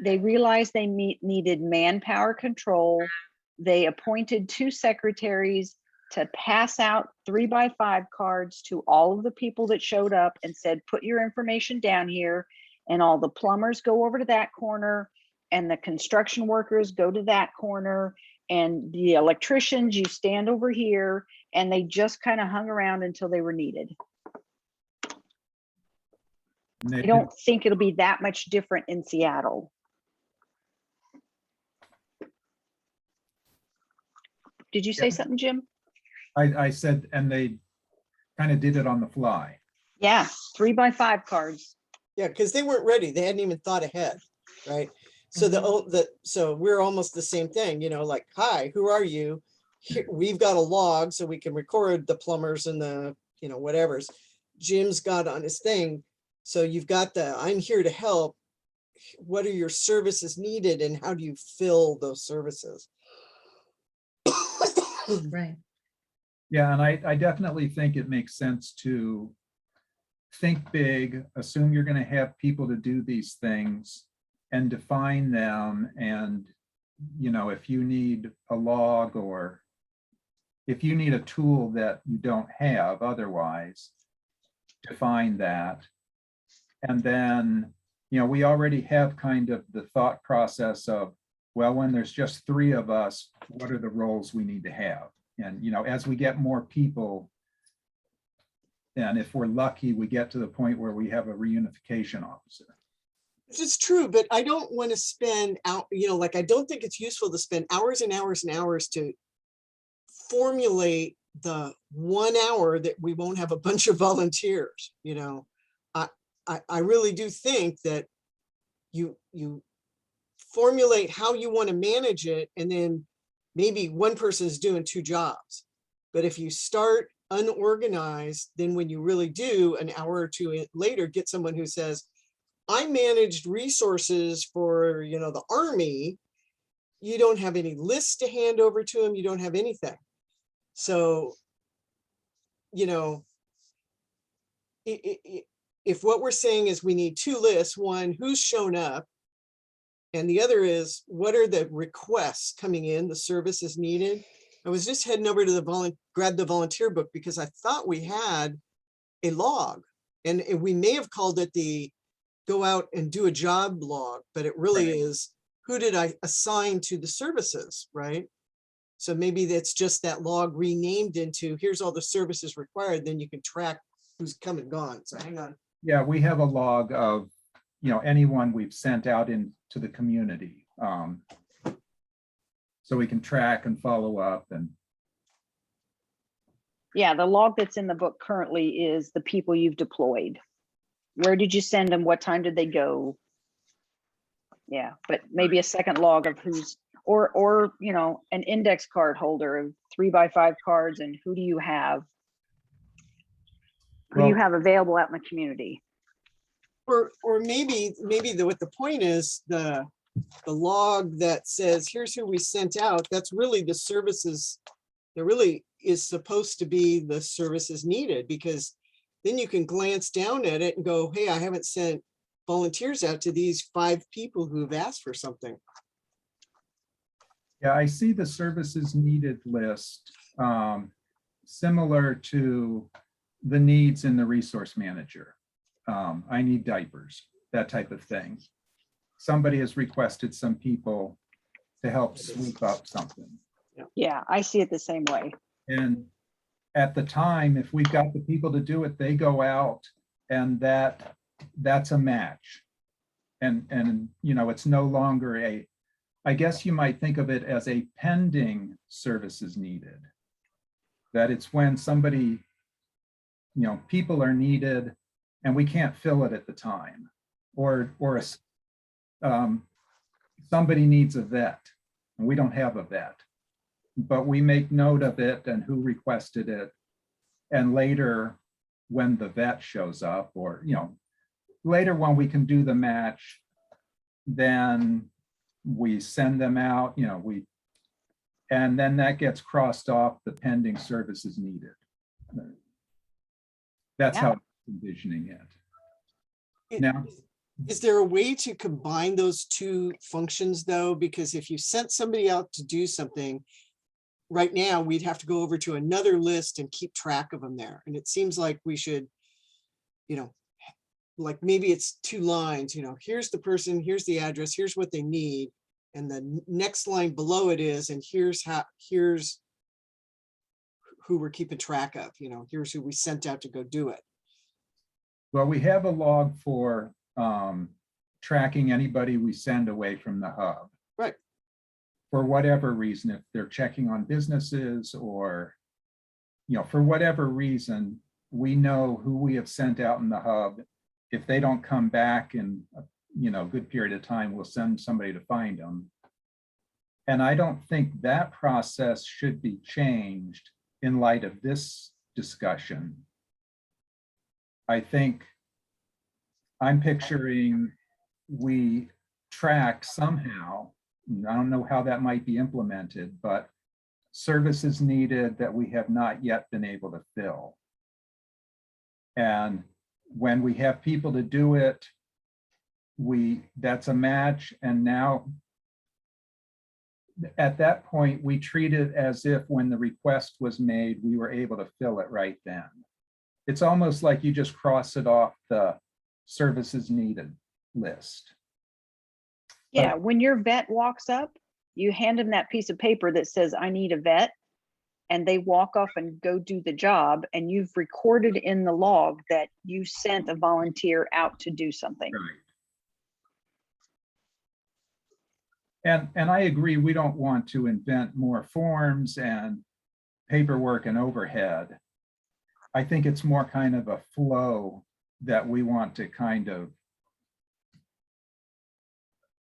they realized they needed manpower control. They appointed 2 secretaries to pass out 3x5 cards to all of the people that showed up and said, put your information down here. And all the plumbers go over to that corner, and the construction workers go to that corner, and the electricians, you stand over here. And they just kind of hung around until they were needed. I don't think it'll be that much different in Seattle. Did you say something, Jim? I said, and they kind of did it on the fly. Yeah, 3x5 cards. Yeah, because they weren't ready. They hadn't even thought ahead, right? So so we're almost the same thing, like, hi, who are you? Here, we've got a log so we can record the plumbers and the, whatever's. Jim's got on his thing. So you've got I'm here to help. What are your services needed and how do you fill those services? Right. Yeah, and I definitely think it makes sense to think big, assume you're going to have people to do these things and define them. And, if you need a log or if you need a tool that you don't have otherwise, define that. And then, we already have kind of the thought process of, well, when there's just 3 of us, what are the roles we need to have? And, as we get more people, and if we're lucky, we get to the point where we have a reunification officer. This is true, but I don't want to spend out, I don't think it's useful to spend hours and hours and hours to formulate the 1 hour that we won't have a bunch of volunteers. I really do think that you formulate how you want to manage it, and then maybe one person is doing 2 jobs. But if you start unorganized, then when you really do, an hour or 2 later, get someone who says, I managed resources for, the Army. You don't have any lists to hand over to them. You don't have anything. So, if what we're saying is we need 2 lists, one, who's shown up, and the other is, what are the requests coming in, the services needed? I was just heading over to grab the volunteer book because I thought we had a log, and we may have called it the go out and do a job log, but it really is who did I assign to the services, right? So maybe that's just that log renamed into, here's all the services required, then you can track who's come and gone. So hang on. Yeah, we have a log of, anyone we've sent out into the community. So we can track and follow up and. Yeah, the log that's in the book currently is the people you've deployed. Where did you send them? What time did they go? Yeah, but maybe a second log of who's, or an index card holder of 3x5 cards, and who do you have? Who do you Well- have available out in the community? Or maybe what the point is, the log that says, here's who we sent out, that's really the services, there really is supposed to be the services needed, because then you can glance down at it and go, hey, I haven't sent volunteers out to these 5 people who've asked for something. Yeah, I see the services needed list, similar to the needs in the resource manager. I need diapers, that type of thing. Somebody has requested some people to help sweep up something. Yeah, I see it the same way. And at the time, if we've got the people to do it, they go out, and that's a match. And it's no longer I guess you might think of it as a pending services needed. That it's when somebody, people are needed and we can't fill it at the time, or somebody needs a vet and we don't have a vet, but we make note of it and who requested it. And later, when the vet shows up, or, later when we can do the match, then we send them out, and then that gets crossed off the pending services needed. That's how I'm envisioning it. Now, Is there a way to combine those two functions though? Because if you sent somebody out to do something, right now we'd have to go over to another list and keep track of them there. And it seems like we should, like maybe it's 2 lines, here's the person, here's the address, here's what they need. And the next line below it is, and here's who we're keeping track of, here's who we sent out to go do it. well, we have a log for tracking anybody we send away from the hub. Right. For whatever reason, if they're checking on businesses or, for whatever reason, we know who we have sent out in the hub. If they don't come back in a good period of time, we'll send somebody to find them. And I don't think that process should be changed in light of this discussion. I think I'm picturing we track somehow, I don't know how that might be implemented, but services needed that we have not yet been able to fill. And when we have people to do it, that's a match. And now at that point, we treat it as if when the request was made, we were able to fill it right then. It's almost like you just cross it off the services needed list. Yeah, when your vet walks up, you hand them that piece of paper that says, I need a vet. And they walk off and go do the job. And you've recorded in the log that you sent a volunteer out to do something. Right. And I agree, we don't want to invent more forms and paperwork and overhead. I think it's more kind of a flow that we want to kind of,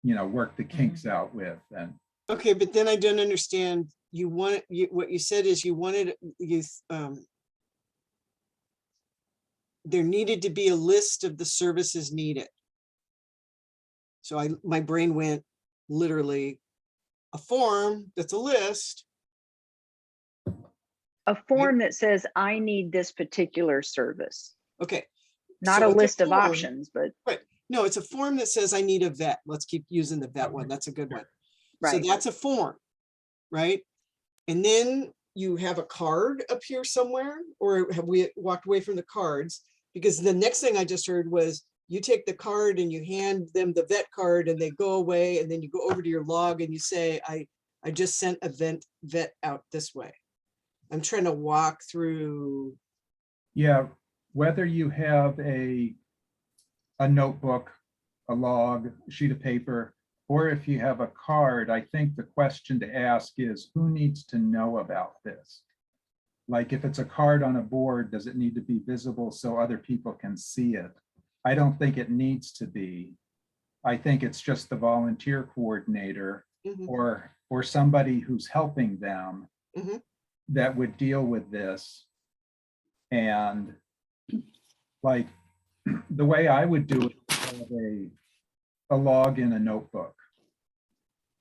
work the kinks out with. And Okay, but then I don't understand. What you said is you wanted, there needed to be a list of the services needed. So my brain went literally a form that's a list. A form that says, I need this particular service. Okay. Not so a it's list of form. options, but No, it's a form that says I need a vet. Let's keep using the vet one. That's a good one. So right. that's a form, right? And then you have a card up here somewhere, or have we walked away from the cards? Because the next thing I just heard was you take the card and you hand them the vet card and they go away, and then you go over to your log and you say, I just sent a vet out this way. I'm trying to walk through. Yeah, whether you have a notebook, a log, a sheet of paper, or if you have a card, I think the question to ask is, who needs to know about this? Like if it's a card on a board, does it need to be visible so other people can see it? I don't think it needs to be. I think it's just the volunteer coordinator Mhm, or somebody who's helping them mhm. that would deal with this. And like the way I would do it, is have a log in a notebook.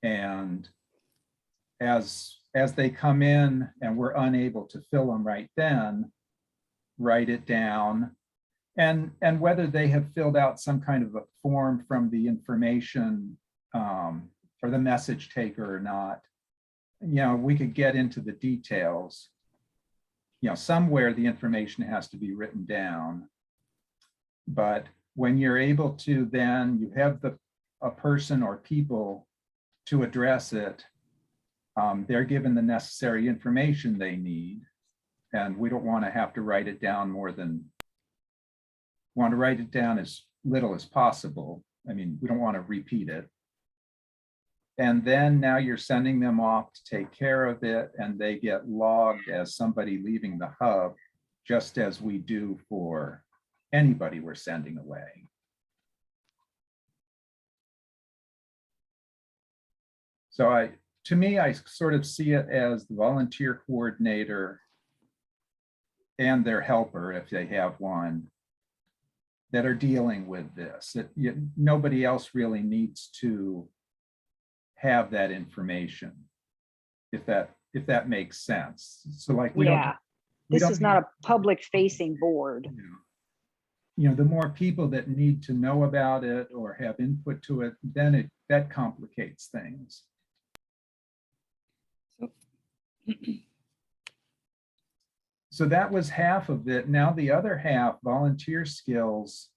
And as they come in and we're unable to fill them right then, write it down. And whether they have filled out some kind of a form from the information or the message taker or not, you know, we could get into the details. You know, somewhere the information has to be written down. But when you're able to, then you have a person or people to address it. They're given the necessary information they need. And we don't want to have to write it down want to write it down as little as possible. I mean, we don't want to repeat it. And then now you're sending them off to take care of it, and they get logged as somebody leaving the hub, just as we do for anybody we're sending away. So to me, I sort of see it as the volunteer coordinator and their helper, if they have one, that are dealing with this. Nobody else really needs to have that information, if that makes sense. So like we Yeah, we this don't is not need- a public facing board. You know, the more people that need to know about it or have input to it, then that complicates things. So that was half of it. Now the other half, volunteer skills.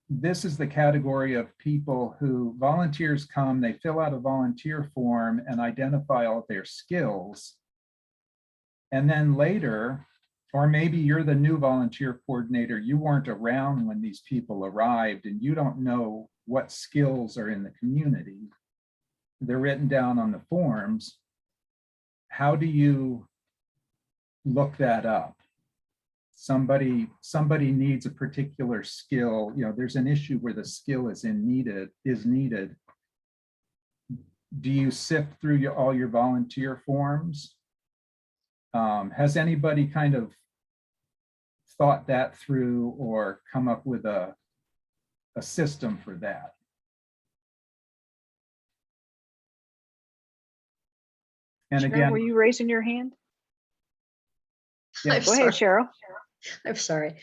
This is the category of people who volunteers come, they fill out a volunteer form and identify all their skills. And then later, or maybe you're the new volunteer coordinator, you weren't around when these people arrived and you don't know what skills are in the community. They're written down on the forms. How do you look that up? Somebody needs a particular skill. You know, there's an issue where the skill is needed. Do you sift through all your volunteer forms? Has anybody kind of thought that through or come up with a system for that? And Cheryl, again, were you raising your hand? yeah, I'm Go ahead, sorry. Cheryl. I'm sorry.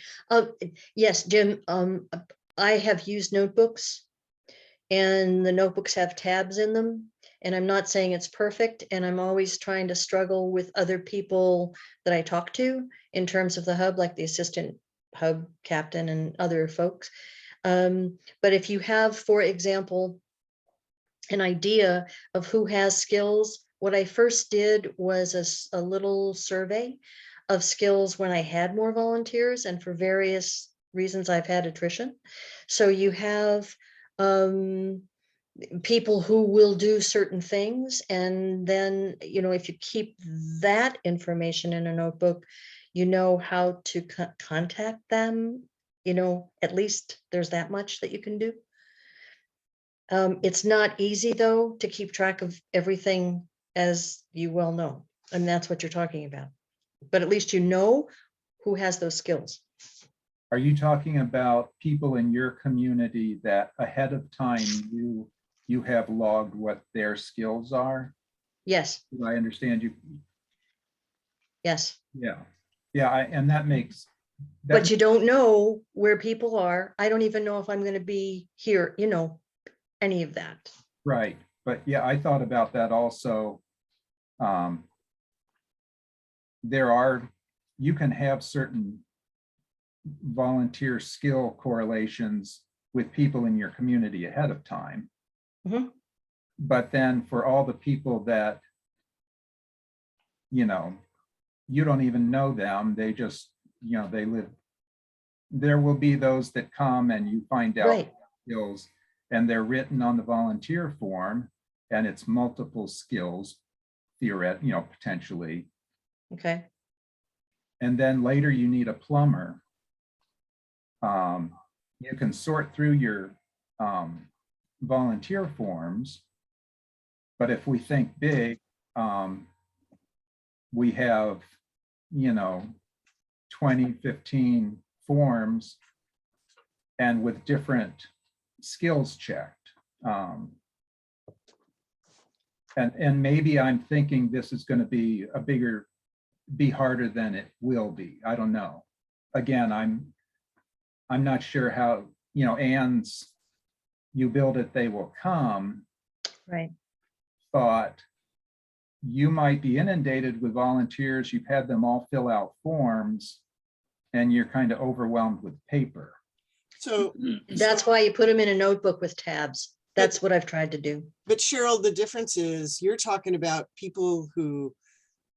Yes, Jim, I have used notebooks and the notebooks have tabs in them. And I'm not saying it's perfect. And I'm always trying to struggle with other people that I talk to in terms of the hub, like the assistant hub captain and other folks. But if you have, for example, an idea of who has skills, what I first did was a little survey of skills when I had more volunteers, and for various reasons I've had attrition. So you have people who will do certain things, and then, you know, if you keep that information in a notebook, you know how to contact them. You know, at least there's that much that you can do. It's not easy, though, to keep track of everything, as you well know, and that's what you're talking about. But at least you know who has those skills. are you talking about people in your community that ahead of time you have logged what their skills are? Yes, Do I understand you? yes. Yeah, and that makes. But you don't know where people are. I don't even know if I'm going to be here, you know, any of that. Right, but yeah, I thought about that also. You can have certain volunteer skill correlations with people in your community ahead of time. Mhm. But then for all the people that, you know, you don't even know them, they just, you know, they live, there will be those that come and you find out Right. skills, and they're written on the volunteer form, and it's multiple skills, theoretically, you know, potentially. Okay. And then later you need a plumber. You can sort through your volunteer forms, but if we think big, we have, you know, 20, 15 forms and with different skills checked. And maybe I'm thinking this is going to be be harder than it will be. I don't know. Again, I'm not sure how, you know, Ann's "you build it, they will come" Right. thought you might be inundated with volunteers. You've had them all fill out forms and you're kind of overwhelmed with paper. So, That's why you put them in a notebook with tabs. That's what I've tried to do. but Cheryl, the difference is you're talking about people who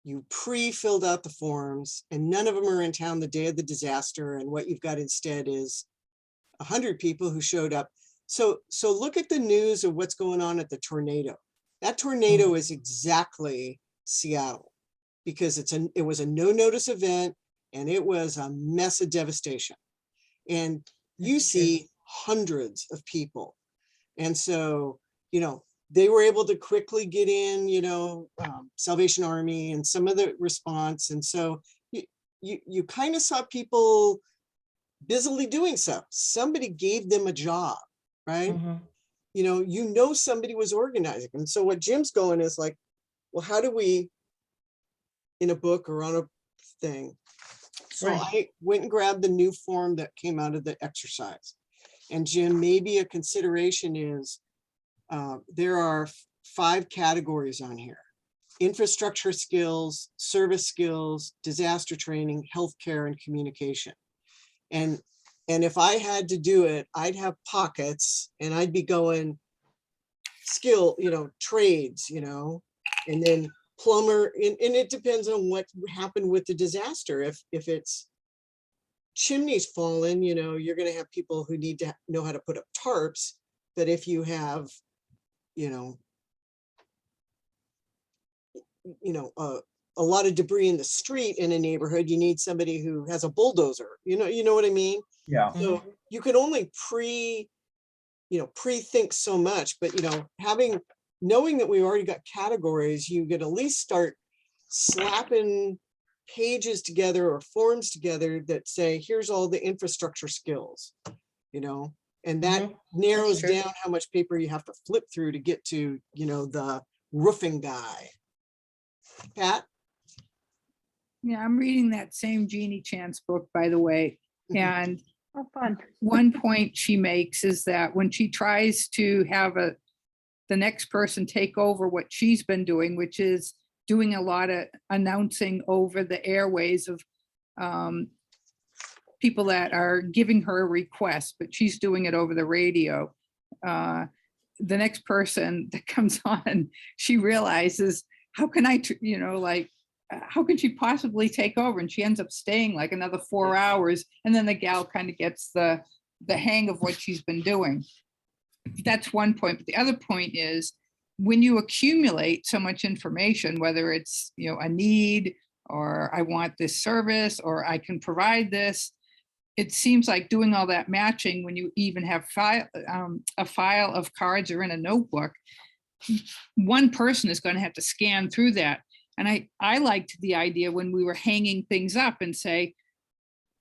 you pre-filled out the forms and none of them are in town the day of the disaster. And what you've got instead is 100 people who showed up. So look at the news of what's going on at the tornado. That tornado is exactly Seattle because it was a no notice event and it was a mess of devastation. And you That's true. see hundreds of people. And so, you know, they were able to quickly get in, you know, Salvation Army and some of the response. And so you kind of saw people busily doing so. Somebody gave them a job, right? Mhm. You know, somebody was organizing. And so what Jim's going is like, well, how do we, in a book or on a thing? So Right. I went and grabbed the new form that came out of the exercise. And Jim, maybe a consideration is there are 5 categories on here: infrastructure skills, service skills, disaster training, healthcare, and communication. And if I had to do it, I'd have pockets and I'd be going skill, you know, trades, you know, and then plumber. And it depends on what happened with the disaster. If it's chimneys fallen, you know, you're going to have people who need to know how to put up tarps. But if you have, you know, a lot of debris in the street in a neighborhood, you need somebody who has a bulldozer, you know what I mean? Yeah. So you can only pre-think so much, but, you know, knowing that we already got categories, you could at least start slapping pages together or forms together that say, here's all the infrastructure skills, you know, and that narrows true. down how much paper you have to flip through to get to, you know, the roofing guy. Pat? Yeah, I'm reading that same Jeannie Chance book, by the way. And Oh, fun. one point she makes is that when she tries to have the next person take over what she's been doing, which is doing a lot of announcing over the airways of people that are giving her a request, but she's doing it over the radio. The next person that comes on, she realizes, how can I, you know, like, how could she possibly take over? And she ends up staying like another 4 hours. And then the gal kind of gets the hang of what she's been doing. That's one point. But the other point is when you accumulate so much information, whether it's, you know, a need or I want this service or I can provide this, it seems like doing all that matching when you even have a file of cards or in a notebook, one person is going to have to scan through that. And I liked the idea when we were hanging things up and say,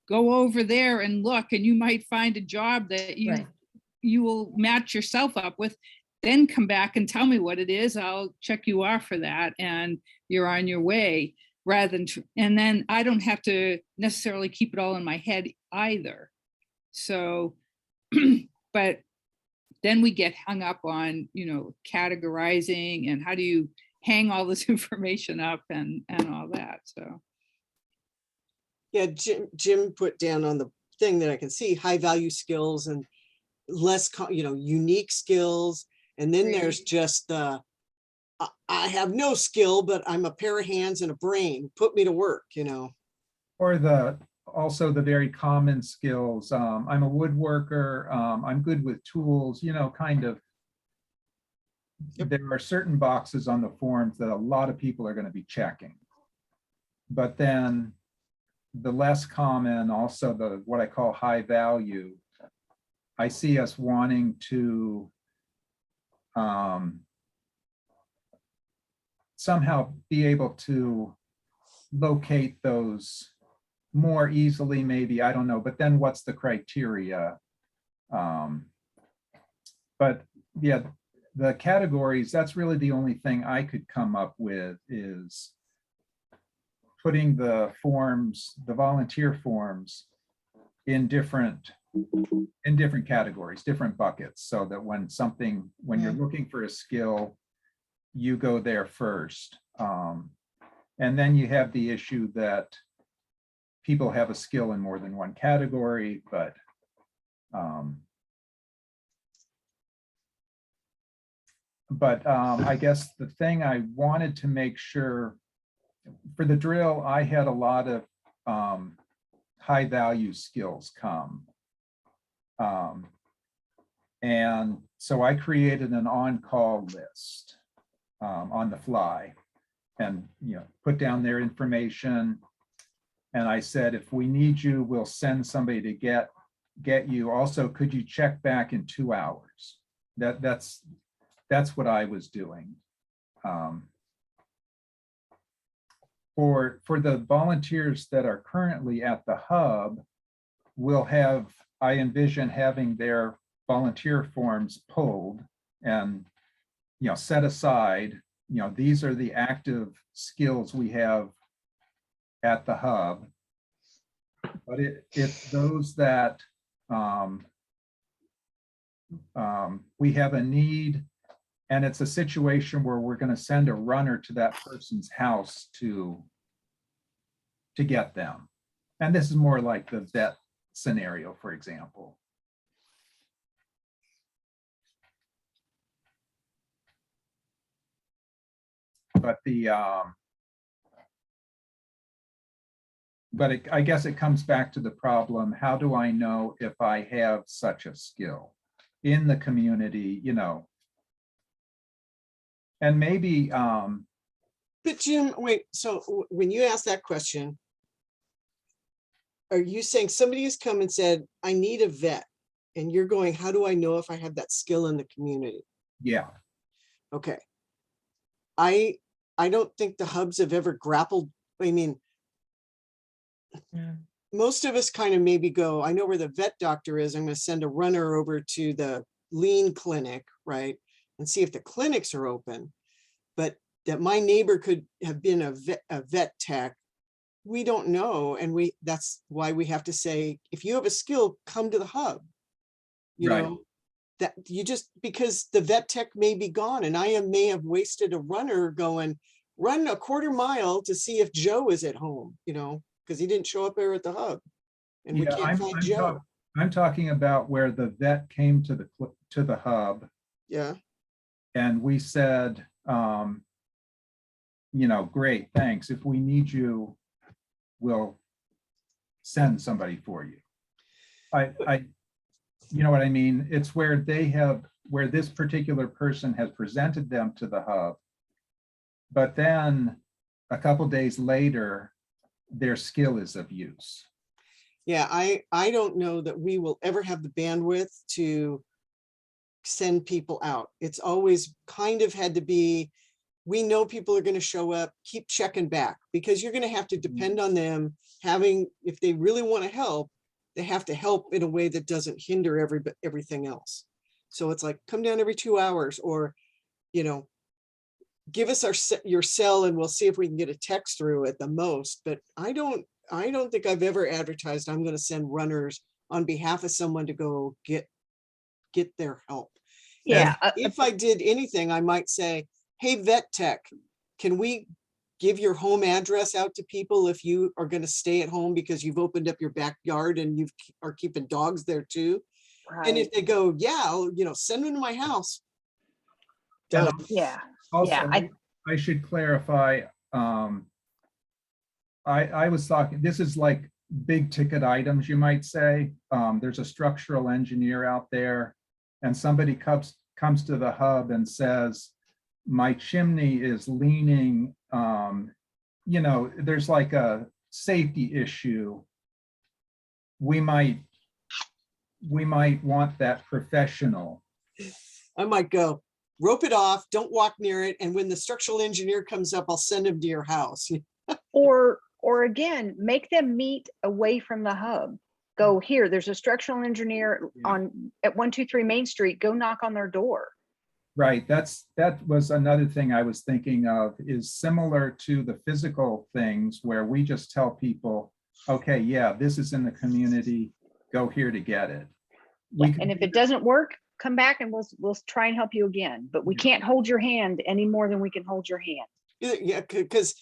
go over there and look, and you might find a job that you will match yourself up with, then come back and tell me what it is. I'll check you off for that and you're on your way, rather than, and then I don't have to necessarily keep it all in my head either. So, but then we get hung up on, you know, categorizing and how do you hang all this information up and all that. So Yeah, Jim put down on thing that I can see, high value skills and less, unique skills. And then there's just the, I have no skill, but I'm a pair of hands and a brain, put me to work, Or also the very common skills. I'm a woodworker. I'm good with tools, kind of. Yep. There are certain boxes on the forms that a lot of people are going to be checking. But then the less common, also what I call high value, I see us wanting to somehow be able to locate those more easily, maybe, I don't know, but then what's the criteria? But yeah, the categories, that's really the only thing I could come up with, is putting the forms, the volunteer forms, in different categories, different buckets, so that when you're looking for a skill, you go there first. And then you have the issue that people have a skill in more than one category, but I guess the thing I wanted to make sure, for the drill, I had a lot of high value skills come. And so I created an on-call list on the fly, and put down their information. And I said, if we need you, we'll send somebody to get you. Also, could you check back in 2 hours? That's what I was doing. For the volunteers that are currently at the hub, I envision having their volunteer forms pulled and set aside. These are the active skills we have at the hub. But it's those that we have a need, and it's a situation where we're going to send a runner to that person's house to get them. And this is more like the vet scenario, for example. But I guess it comes back to the problem: how do I know if I have such a skill in the community, and maybe. But Jim, wait, so when you ask that question, are you saying somebody has come and said, I need a vet, and you're going, how do I know if I have that skill in the community? Yeah. Okay. I don't think the hubs have ever grappled. I mean, most of us kind of maybe go, I know where the vet doctor is, I'm going to send a runner over to the lean clinic, right? And see if the clinics are open. But that my neighbor could have been a vet tech, we don't know. And that's why we have to say, if you have a skill, come to the hub. Right. That you just, because the vet tech may be gone, and may have wasted a runner going, run a quarter mile to see if Joe is at home, because he didn't show up there at the hub, and we can't find Joe. I'm talking about where the vet came to the hub. Yeah. And we said, great, thanks. If we need you, we'll send somebody for you. You know what I mean? It's where where this particular person has presented them to the hub, but then a couple days later, their skill is of use. Yeah, I don't know that we will ever have the bandwidth to send people out. It's always kind of had to be, we know people are going to show up, keep checking back, because you're going to have to depend on them if they really want to help, they have to help in a way that doesn't hinder everything else. So it's like, come down every 2 hours, or, give us your cell and we'll see if we can get a text through at the most. But I don't think I've ever advertised I'm going to send runners on behalf of someone to go get their help. Yeah. If I did anything, I might say, hey, vet tech, can we give your home address out to people if you are going to stay at home because you've opened up your backyard and you are keeping dogs there too. And if Right, they go, yeah, I'll, send them to my house. And Done. yeah, Also, yeah, I should clarify, I was talking, this is like big ticket items, you might say. There's a structural engineer out there and somebody comes to the hub and says, my chimney is leaning, there's like a safety issue. We might want that professional. I might go, rope it off, don't walk near it. And when the structural engineer comes up, I'll send him to your house. or again, make them meet away from the hub. Go here, there's a structural engineer Yeah. at 123 Main Street, go knock on their door. Right, that was another thing I was thinking of, is similar to the physical things where we just tell people, okay, yeah, this is in the community, go here to get it. We And can if do it doesn't work, come back and we'll try and help you again, but we Yeah. can't hold your hand any more than we can hold your hand. Yeah, because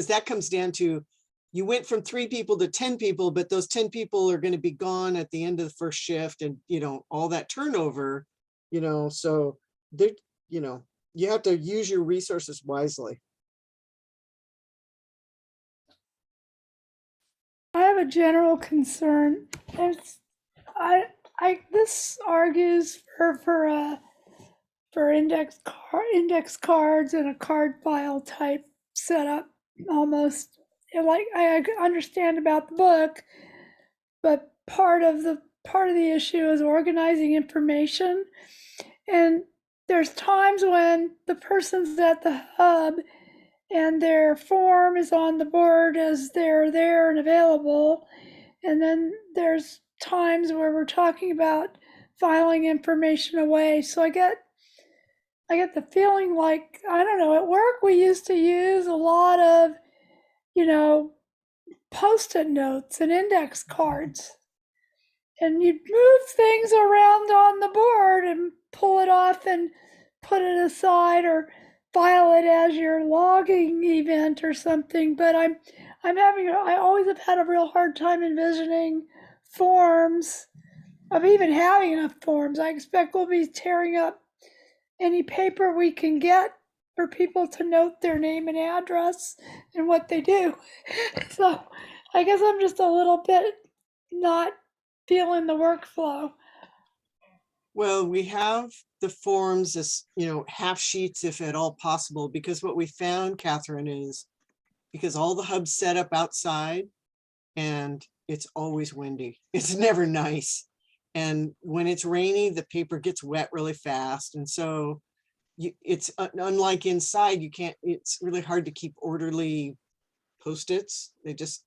that comes down to, you went from 3 people to 10 people, but those 10 people are going to be gone at the end of the first shift, and all that turnover, so they, you have to use your resources wisely. I have a general concern. This argues for index cards and a card file type setup almost. And like I understand about the book, but part of the issue is organizing information. And there's times when the person's at the hub and their form is on the board as they're there and available. And then there's times where we're talking about filing information away. So I get the feeling like, I don't know, at work we used to use a lot of, Post-it notes and index cards. And you'd move things around on the board and pull it off and put it aside or file it as your logging event or something. But I always have had a real hard time envisioning forms, of even having enough forms. I expect we'll be tearing up any paper we can get for people to note their name and address and what they do. So I guess I'm just a little bit not feeling the workflow. Well, we have the forms as, half sheets if at all possible, because what we found, Catherine, is because all the hubs set up outside and it's always windy. It's never nice. And when it's rainy, the paper gets wet really fast. And so it's unlike inside, it's really hard to keep orderly Post-its. They just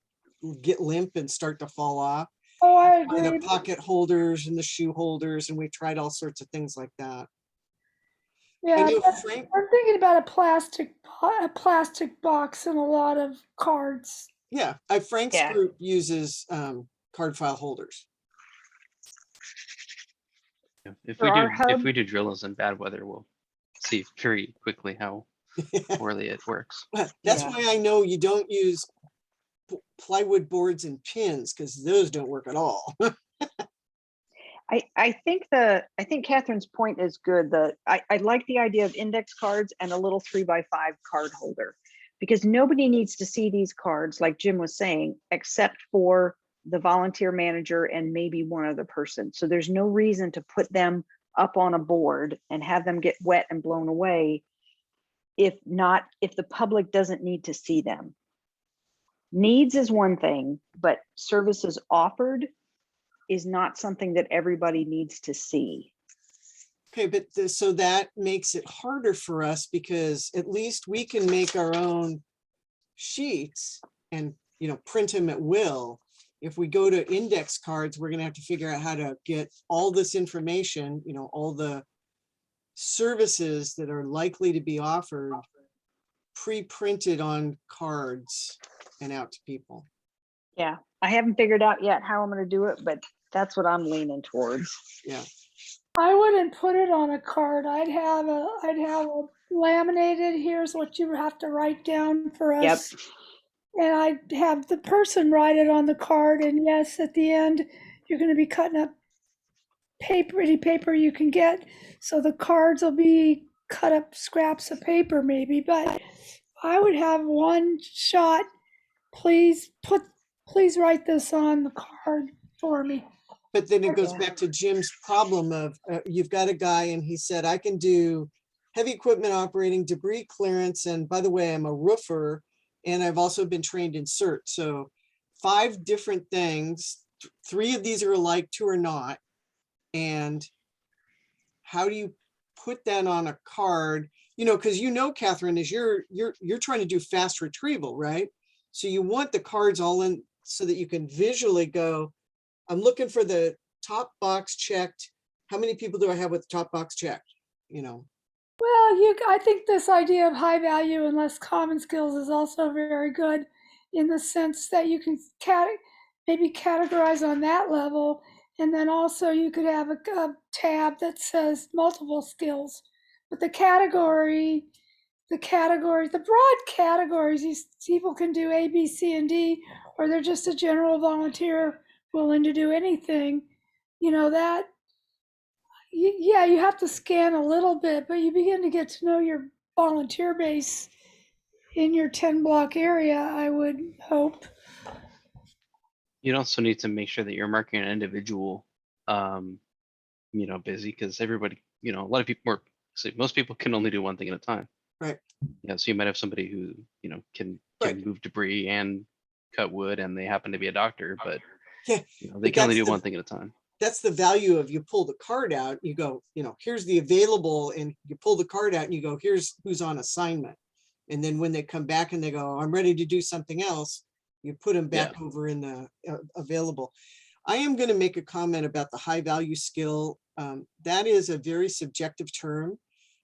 get limp and start to fall off. Oh, I The agree. pocket holders and the shoe holders, and we tried all sorts of things like that. Yeah, know Frank, I'm thinking about a plastic box and a lot of cards. yeah, Frank's Yeah. group uses card file holders. Yeah, If For we our do hub- if we do drills in bad weather, we'll see very quickly how poorly it works. That's Yeah. why I know you don't use plywood boards and pins, because those don't work at all. I think Catherine's point is good. I like the idea of index cards and a little 3x5 card holder, because nobody needs to see these cards, like Jim was saying, except for the volunteer manager and maybe one other person. So there's no reason to put them up on a board and have them get wet and blown away if the public doesn't need to see them. Needs is one thing, but services offered is not something that everybody needs to see. Okay, but so that makes it harder for us, because at least we can make our own sheets and, print them at will. If we go to index cards, we're gonna have to figure out how to get all this information, all the services that are likely to be offered pre-printed on cards and out to people. Yeah, I haven't figured out yet how I'm going to do it, but that's what I'm leaning towards. Yeah. I wouldn't put it on a card. I'd have a laminated, here's what you have to write down for Yep. us. And I have the person write it on the card, and yes, at the end, you're gonna be cutting up paper, any paper you can get. So the cards will be cut up scraps of paper maybe, but I would have one shot. Please write this on the card for me. But then it goes Yeah. back to Jim's problem of, you've got a guy and he said, I can do heavy equipment operating, debris clearance, and by the way, I'm a roofer, and I've also been trained in CERT. So 5 different things, 3 of these are alike, 2 are not. And how do you put that on a card? You know, because Catherine, is you're trying to do fast retrieval, right? So you want the cards all in so that you can visually go, I'm looking for the top box checked. How many people do I have with the top box checked? Well, I think this idea of high value and less common skills is also very good in the sense that you can maybe categorize on that level. And then also you could have a tab that says multiple skills. But the broad categories, these people can do A, B, C, and D, or they're just a general volunteer willing to do anything. That, yeah, you have to scan a little bit, but you begin to get to know your volunteer base in your 10-block area, I would hope. You'd also need to make sure that you're marking an individual, busy, because everybody, a lot of people work. So most people can only do one thing at a time. Right. Yeah. So you might have somebody who, can Right. move debris and cut wood, and they happen to be a doctor, but Yeah, they can only that's do the- one thing at a time. That's the value of, you pull the card out, you go, here's the available, and you pull the card out and you go, here's who's on assignment. And then when they come back and they go, I'm ready to do something else, you put them back over in the available. I am going to make a comment about the high value skill. That is a very subjective term.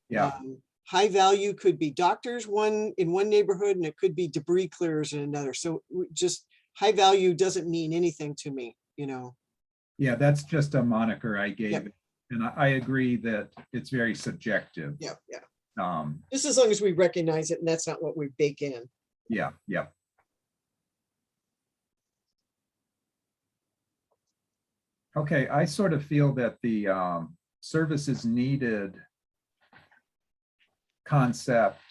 Yeah. High value could be doctors in one neighborhood, and it could be debris clearers in another. So just high value doesn't mean anything to me, Yeah, that's just a moniker I gave. Yep. And I agree that it's very subjective. Yeah, yeah. Um, Just as long as we recognize it, and that's not what we bake in. yeah, yeah. Okay, I sort of feel that the services needed concept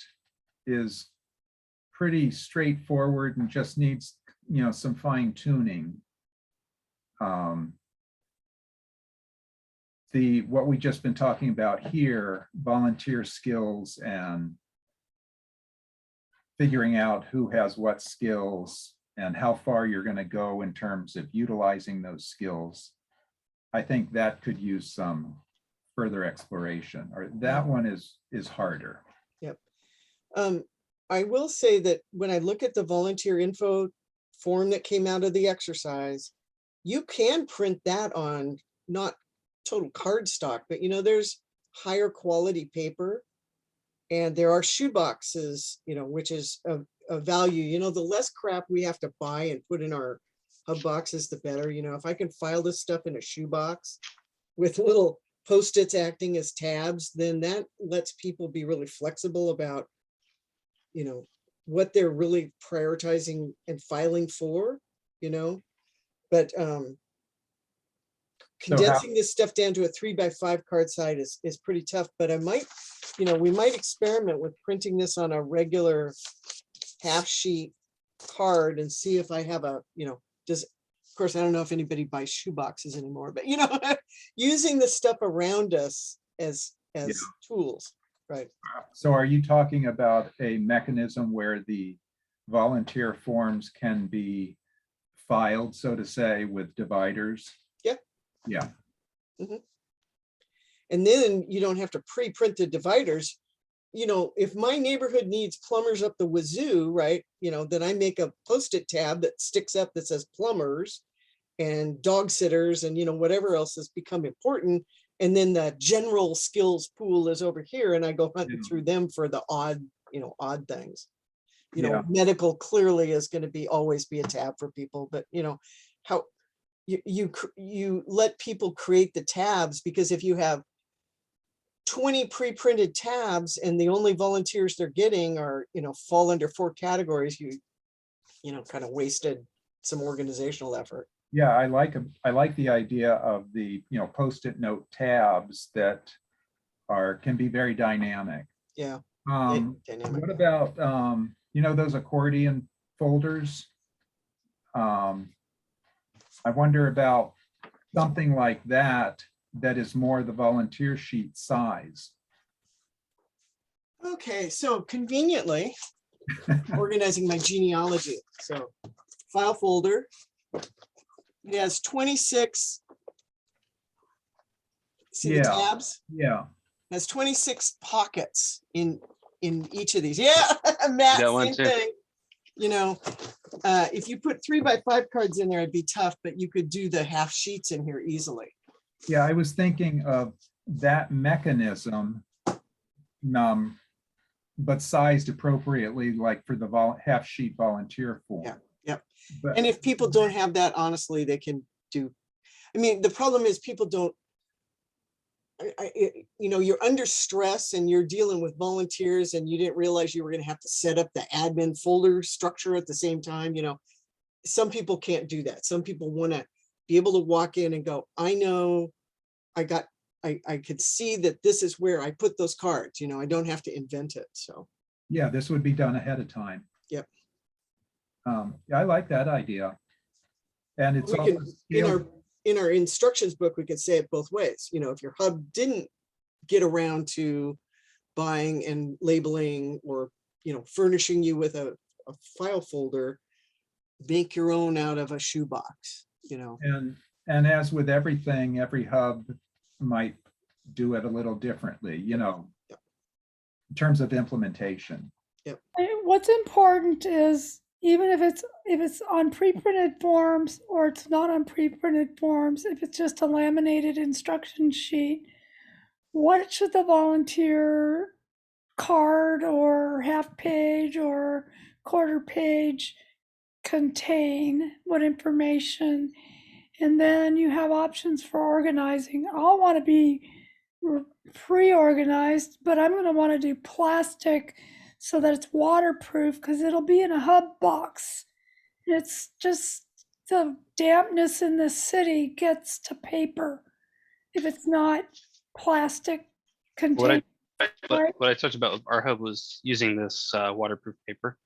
is pretty straightforward and just needs, some fine tuning. What we just been talking about here, volunteer skills and figuring out who has what skills and how far you're going to go in terms of utilizing those skills. I think that could use some further exploration, or that one is harder. Yep. I will say that when I look at the volunteer info form that came out of the exercise, you can print that on not total cardstock, but there's higher quality paper, and there are shoe boxes, which is a value. The less crap we have to buy and put in our hub boxes, the better. If I can file this stuff in a shoe box with little Post-its acting as tabs, then that lets people be really flexible about, what they're really prioritizing and filing for, but condensing this stuff down to a 3x5 card size is pretty tough. But I might, we might experiment with printing this on a regular half sheet card and see if I have a, of course, I don't know if anybody buys shoe boxes anymore, but using the stuff around us as tools, right? So are you talking about a mechanism where the volunteer forms can be filed, so to say, with dividers? Yeah. Yeah. Mm-hmm. And then you don't have to pre-print the dividers. If my neighborhood needs plumbers up the wazoo, right, then I make a Post-it tab that sticks up that says plumbers and dog sitters and, whatever else has become important. And then the general skills pool is over here, and I go hunting through them for the odd things. Medical clearly is going to always be a tab for people, but how you let people create the tabs, because if you have 20 pre-printed tabs and the only volunteers they're getting are, fall under 4 categories, you kind of wasted some organizational effort. Yeah, I like the idea of the, Post-it note tabs that can be very dynamic. Yeah. What about, those accordion folders? I wonder about something like that is more the volunteer sheet size. Okay, so conveniently, organizing my genealogy. So file folder. It has 26. See the Yeah. tabs? Yeah. It has 26 pockets in each of these. Yeah, Matt, Got one same too. thing. If you put 3x5 cards in there, it'd be tough, but you could do the half sheets in here easily. Yeah, I was thinking of that mechanism, but sized appropriately, like for the half sheet volunteer form. Yeah, yep. But, And if people don't have that, honestly, they can do. I mean, the problem is people don't. You're under stress and you're dealing with volunteers and you didn't realize you were going to have to set up the admin folder structure at the same time. Some people can't do that. Some people want to be able to walk in and go, I know I could see that this is where I put those cards, I don't have to invent it. So yeah, this would be done ahead of time. Yep. I like that idea. And it's we also can, in our instructions book, we could say it both ways. If your hub didn't get around to buying and labeling or, furnishing you with a file folder, make your own out of a shoebox, And as with everything, every hub might do it a little differently, in terms of implementation. Yep. What's important is even if it's on pre-printed forms or it's not on pre-printed forms, if it's just a laminated instruction sheet, what should the volunteer card or half page or quarter page contain? What information? And then you have options for organizing. I'll want to be pre-organized, but I'm going to want to do plastic so that it's waterproof because it'll be in a hub box. It's just the dampness in the city gets to paper if it's not plastic contained. What I talked about with our hub was using this waterproof paper.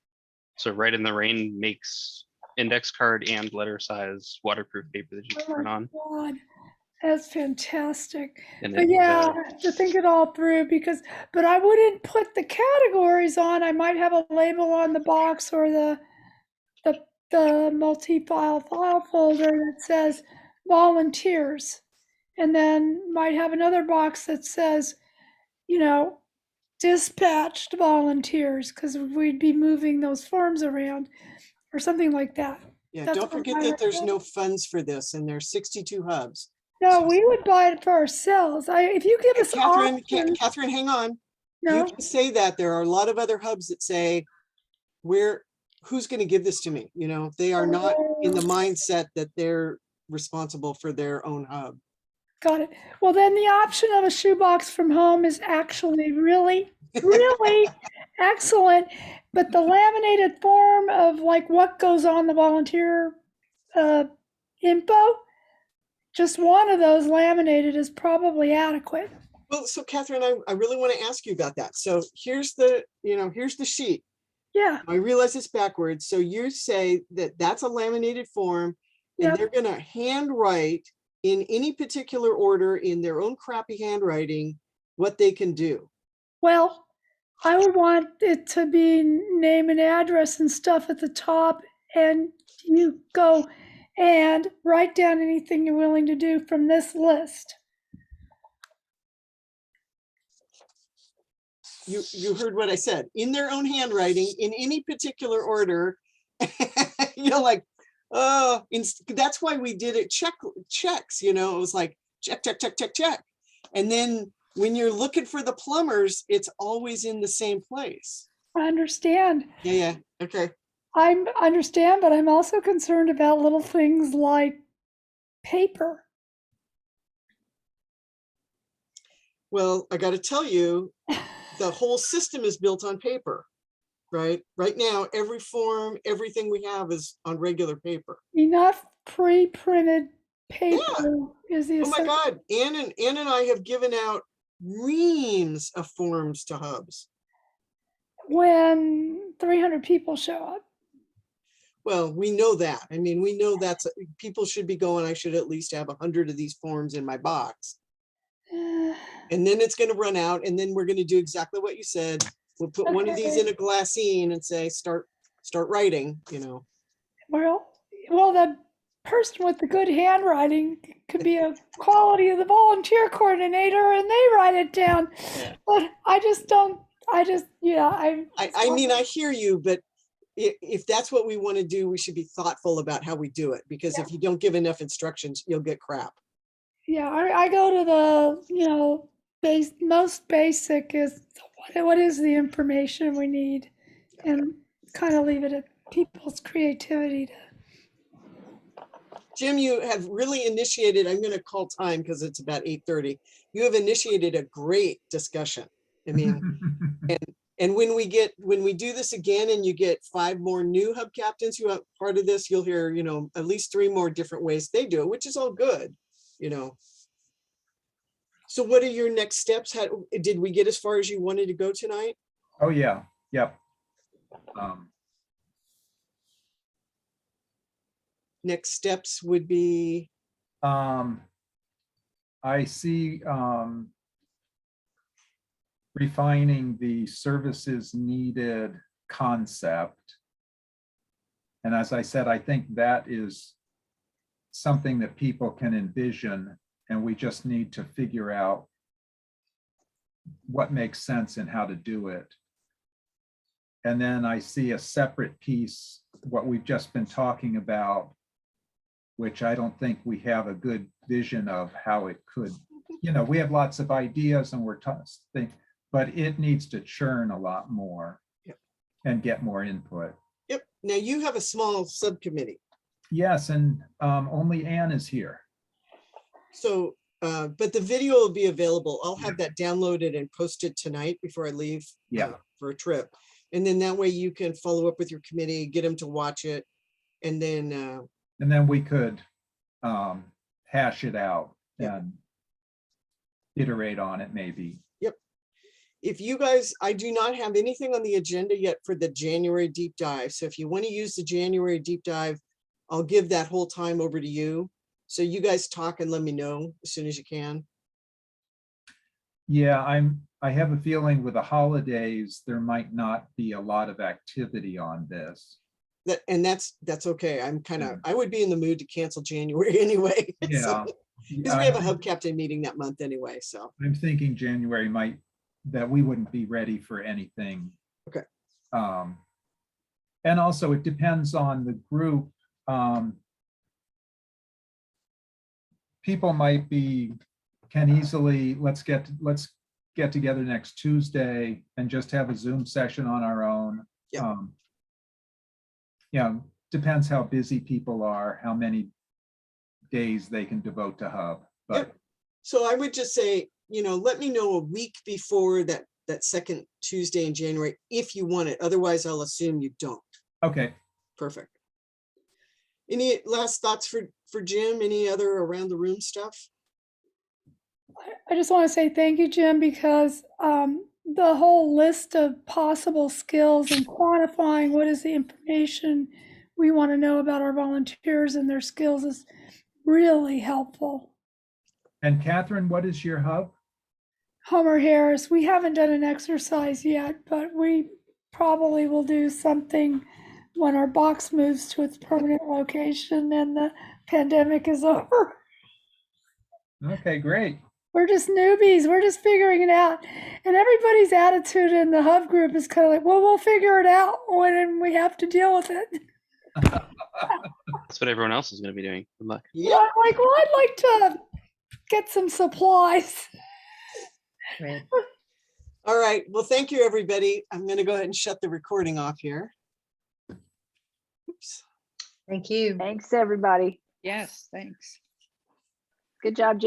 So Right in the Rain makes index card and letter size waterproof paper that you can print on. God, that's fantastic. And But yeah, to think it all through but I wouldn't put the categories on. I might have a label on the box or the multi-file file folder that says volunteers, and then might have another box that says, dispatched volunteers, because we'd be moving those forms around or something like that. Yeah, That's don't what forget I that there's recommend. no funds for this and there's 62 hubs. No, we would buy it for ourselves. If you give us options, Catherine, hang on. You no, can say that. There are a lot of other hubs that say, who's going to give this to me? They are not in the mindset that they're responsible for their own hub. got it. Well, then the option of a shoebox from home is actually really, really excellent. But the laminated form of like what goes on the volunteer info, just one of those laminated is probably adequate. Well, so Catherine, I really want to ask you about that. So here's the sheet. Yeah. I realize it's backwards. So you say that that's a laminated form and Yep. they're going to handwrite in any particular order in their own crappy handwriting what they can do. Well, I would want it to be name and address and stuff at the top, and you go and write down anything you're willing to do from this list. You heard what I said, in their own handwriting, in any particular order. Like, oh, that's why we did it checks, it was like check, check, check, check, check. And then when you're looking for the plumbers, it's always in the same place. I understand. Yeah, okay. I understand, but I'm also concerned about little things like paper. Well, I got to tell you, the whole system is built on paper, right? Right now, every form, everything we have is on regular paper. Enough pre-printed paper is the Oh my essential. God, Ann and I have given out reams of forms to hubs. When 300 people show up. Well, we know that. I mean, we know that's, people should be going, I should at least have 100 of these forms in my box. And then it's gonna run out, and then we're gonna do exactly what you said. We'll put one of these in a glassine and say, start writing, you know. Well, the person with the good handwriting could be a quality of the volunteer coordinator and they write it down. But I I mean, I hear you, but if that's what we want to do, we should be thoughtful about how we do it, because if you don't give enough instructions, you'll get crap. Yeah, I go to the, most basic is what is the information we need, and kind of leave it at people's creativity to. Jim, you have really initiated, I'm going to call time because it's about 8:30. You have initiated a great discussion. I mean, and when we do this again and you get 5 more new hub captains who are part of this, you'll hear, you know, at least 3 more different ways they do it, which is all good, you know. So what are your next steps? Did we get as far as you wanted to go tonight? Oh, yeah, yep. Next steps would be, I see refining the services needed concept. And as I said, I think that is something that people can envision, and we just need to figure out what makes sense and how to do it. And then I see a separate piece, what we've just been talking about, which I don't think we have a good vision of how it could, you know, we have lots of ideas and we're thinking, but it needs to churn a lot more. Yep. And get more input. Yep. Now you have a small subcommittee. Yes, and only Ann is here. So, but the video will be available. I'll have that downloaded and posted tonight before I leave for a trip. And then that way you can follow up with your committee, get them to watch it. And then we could hash it out and iterate on it maybe. Yep. If you guys, I do not have anything on the agenda yet for the January deep dive. So if you want to use the January deep dive, I'll give that whole time over to you. So you guys talk and let me know as soon as you can. Yeah, I have a feeling with the holidays, there might not be a lot of activity on this. That's okay. I would be in the mood to cancel January anyway. Yeah. Because we have a hub captain meeting that month anyway, so. I'm thinking January that we wouldn't be ready for anything. Okay. And also it depends on the group. People might can easily, let's get together next Tuesday and just have a Zoom session on our own. Yeah. Yeah, depends how busy people are, how many days they can devote to hub. But yep. So I would just say, let me know a week before that second Tuesday in January if you want it. Otherwise, I'll assume you don't. Okay. Perfect. Any last thoughts for Jim? Any other around the room stuff? I just want to say thank you, Jim, because the whole list of possible skills and quantifying what is the information we want to know about our volunteers and their skills is really helpful. And Catherine, what is your hub? Homer Harris. We haven't done an exercise yet, but we probably will do something when our box moves to its permanent location and the pandemic is over. Okay, great. We're just newbies. We're just figuring it out. And everybody's attitude in the hub group is kind of like, well, we'll figure it out when we have to deal with it. That's what everyone else is going to be doing. Good luck. Yeah. I'm like, well, I'd like to get some supplies. Right. All right. Well, thank you, everybody. I'm going to go ahead and shut the recording off here. Oops. Thank you. Thanks, everybody. Yes, thanks. Good job, Jim.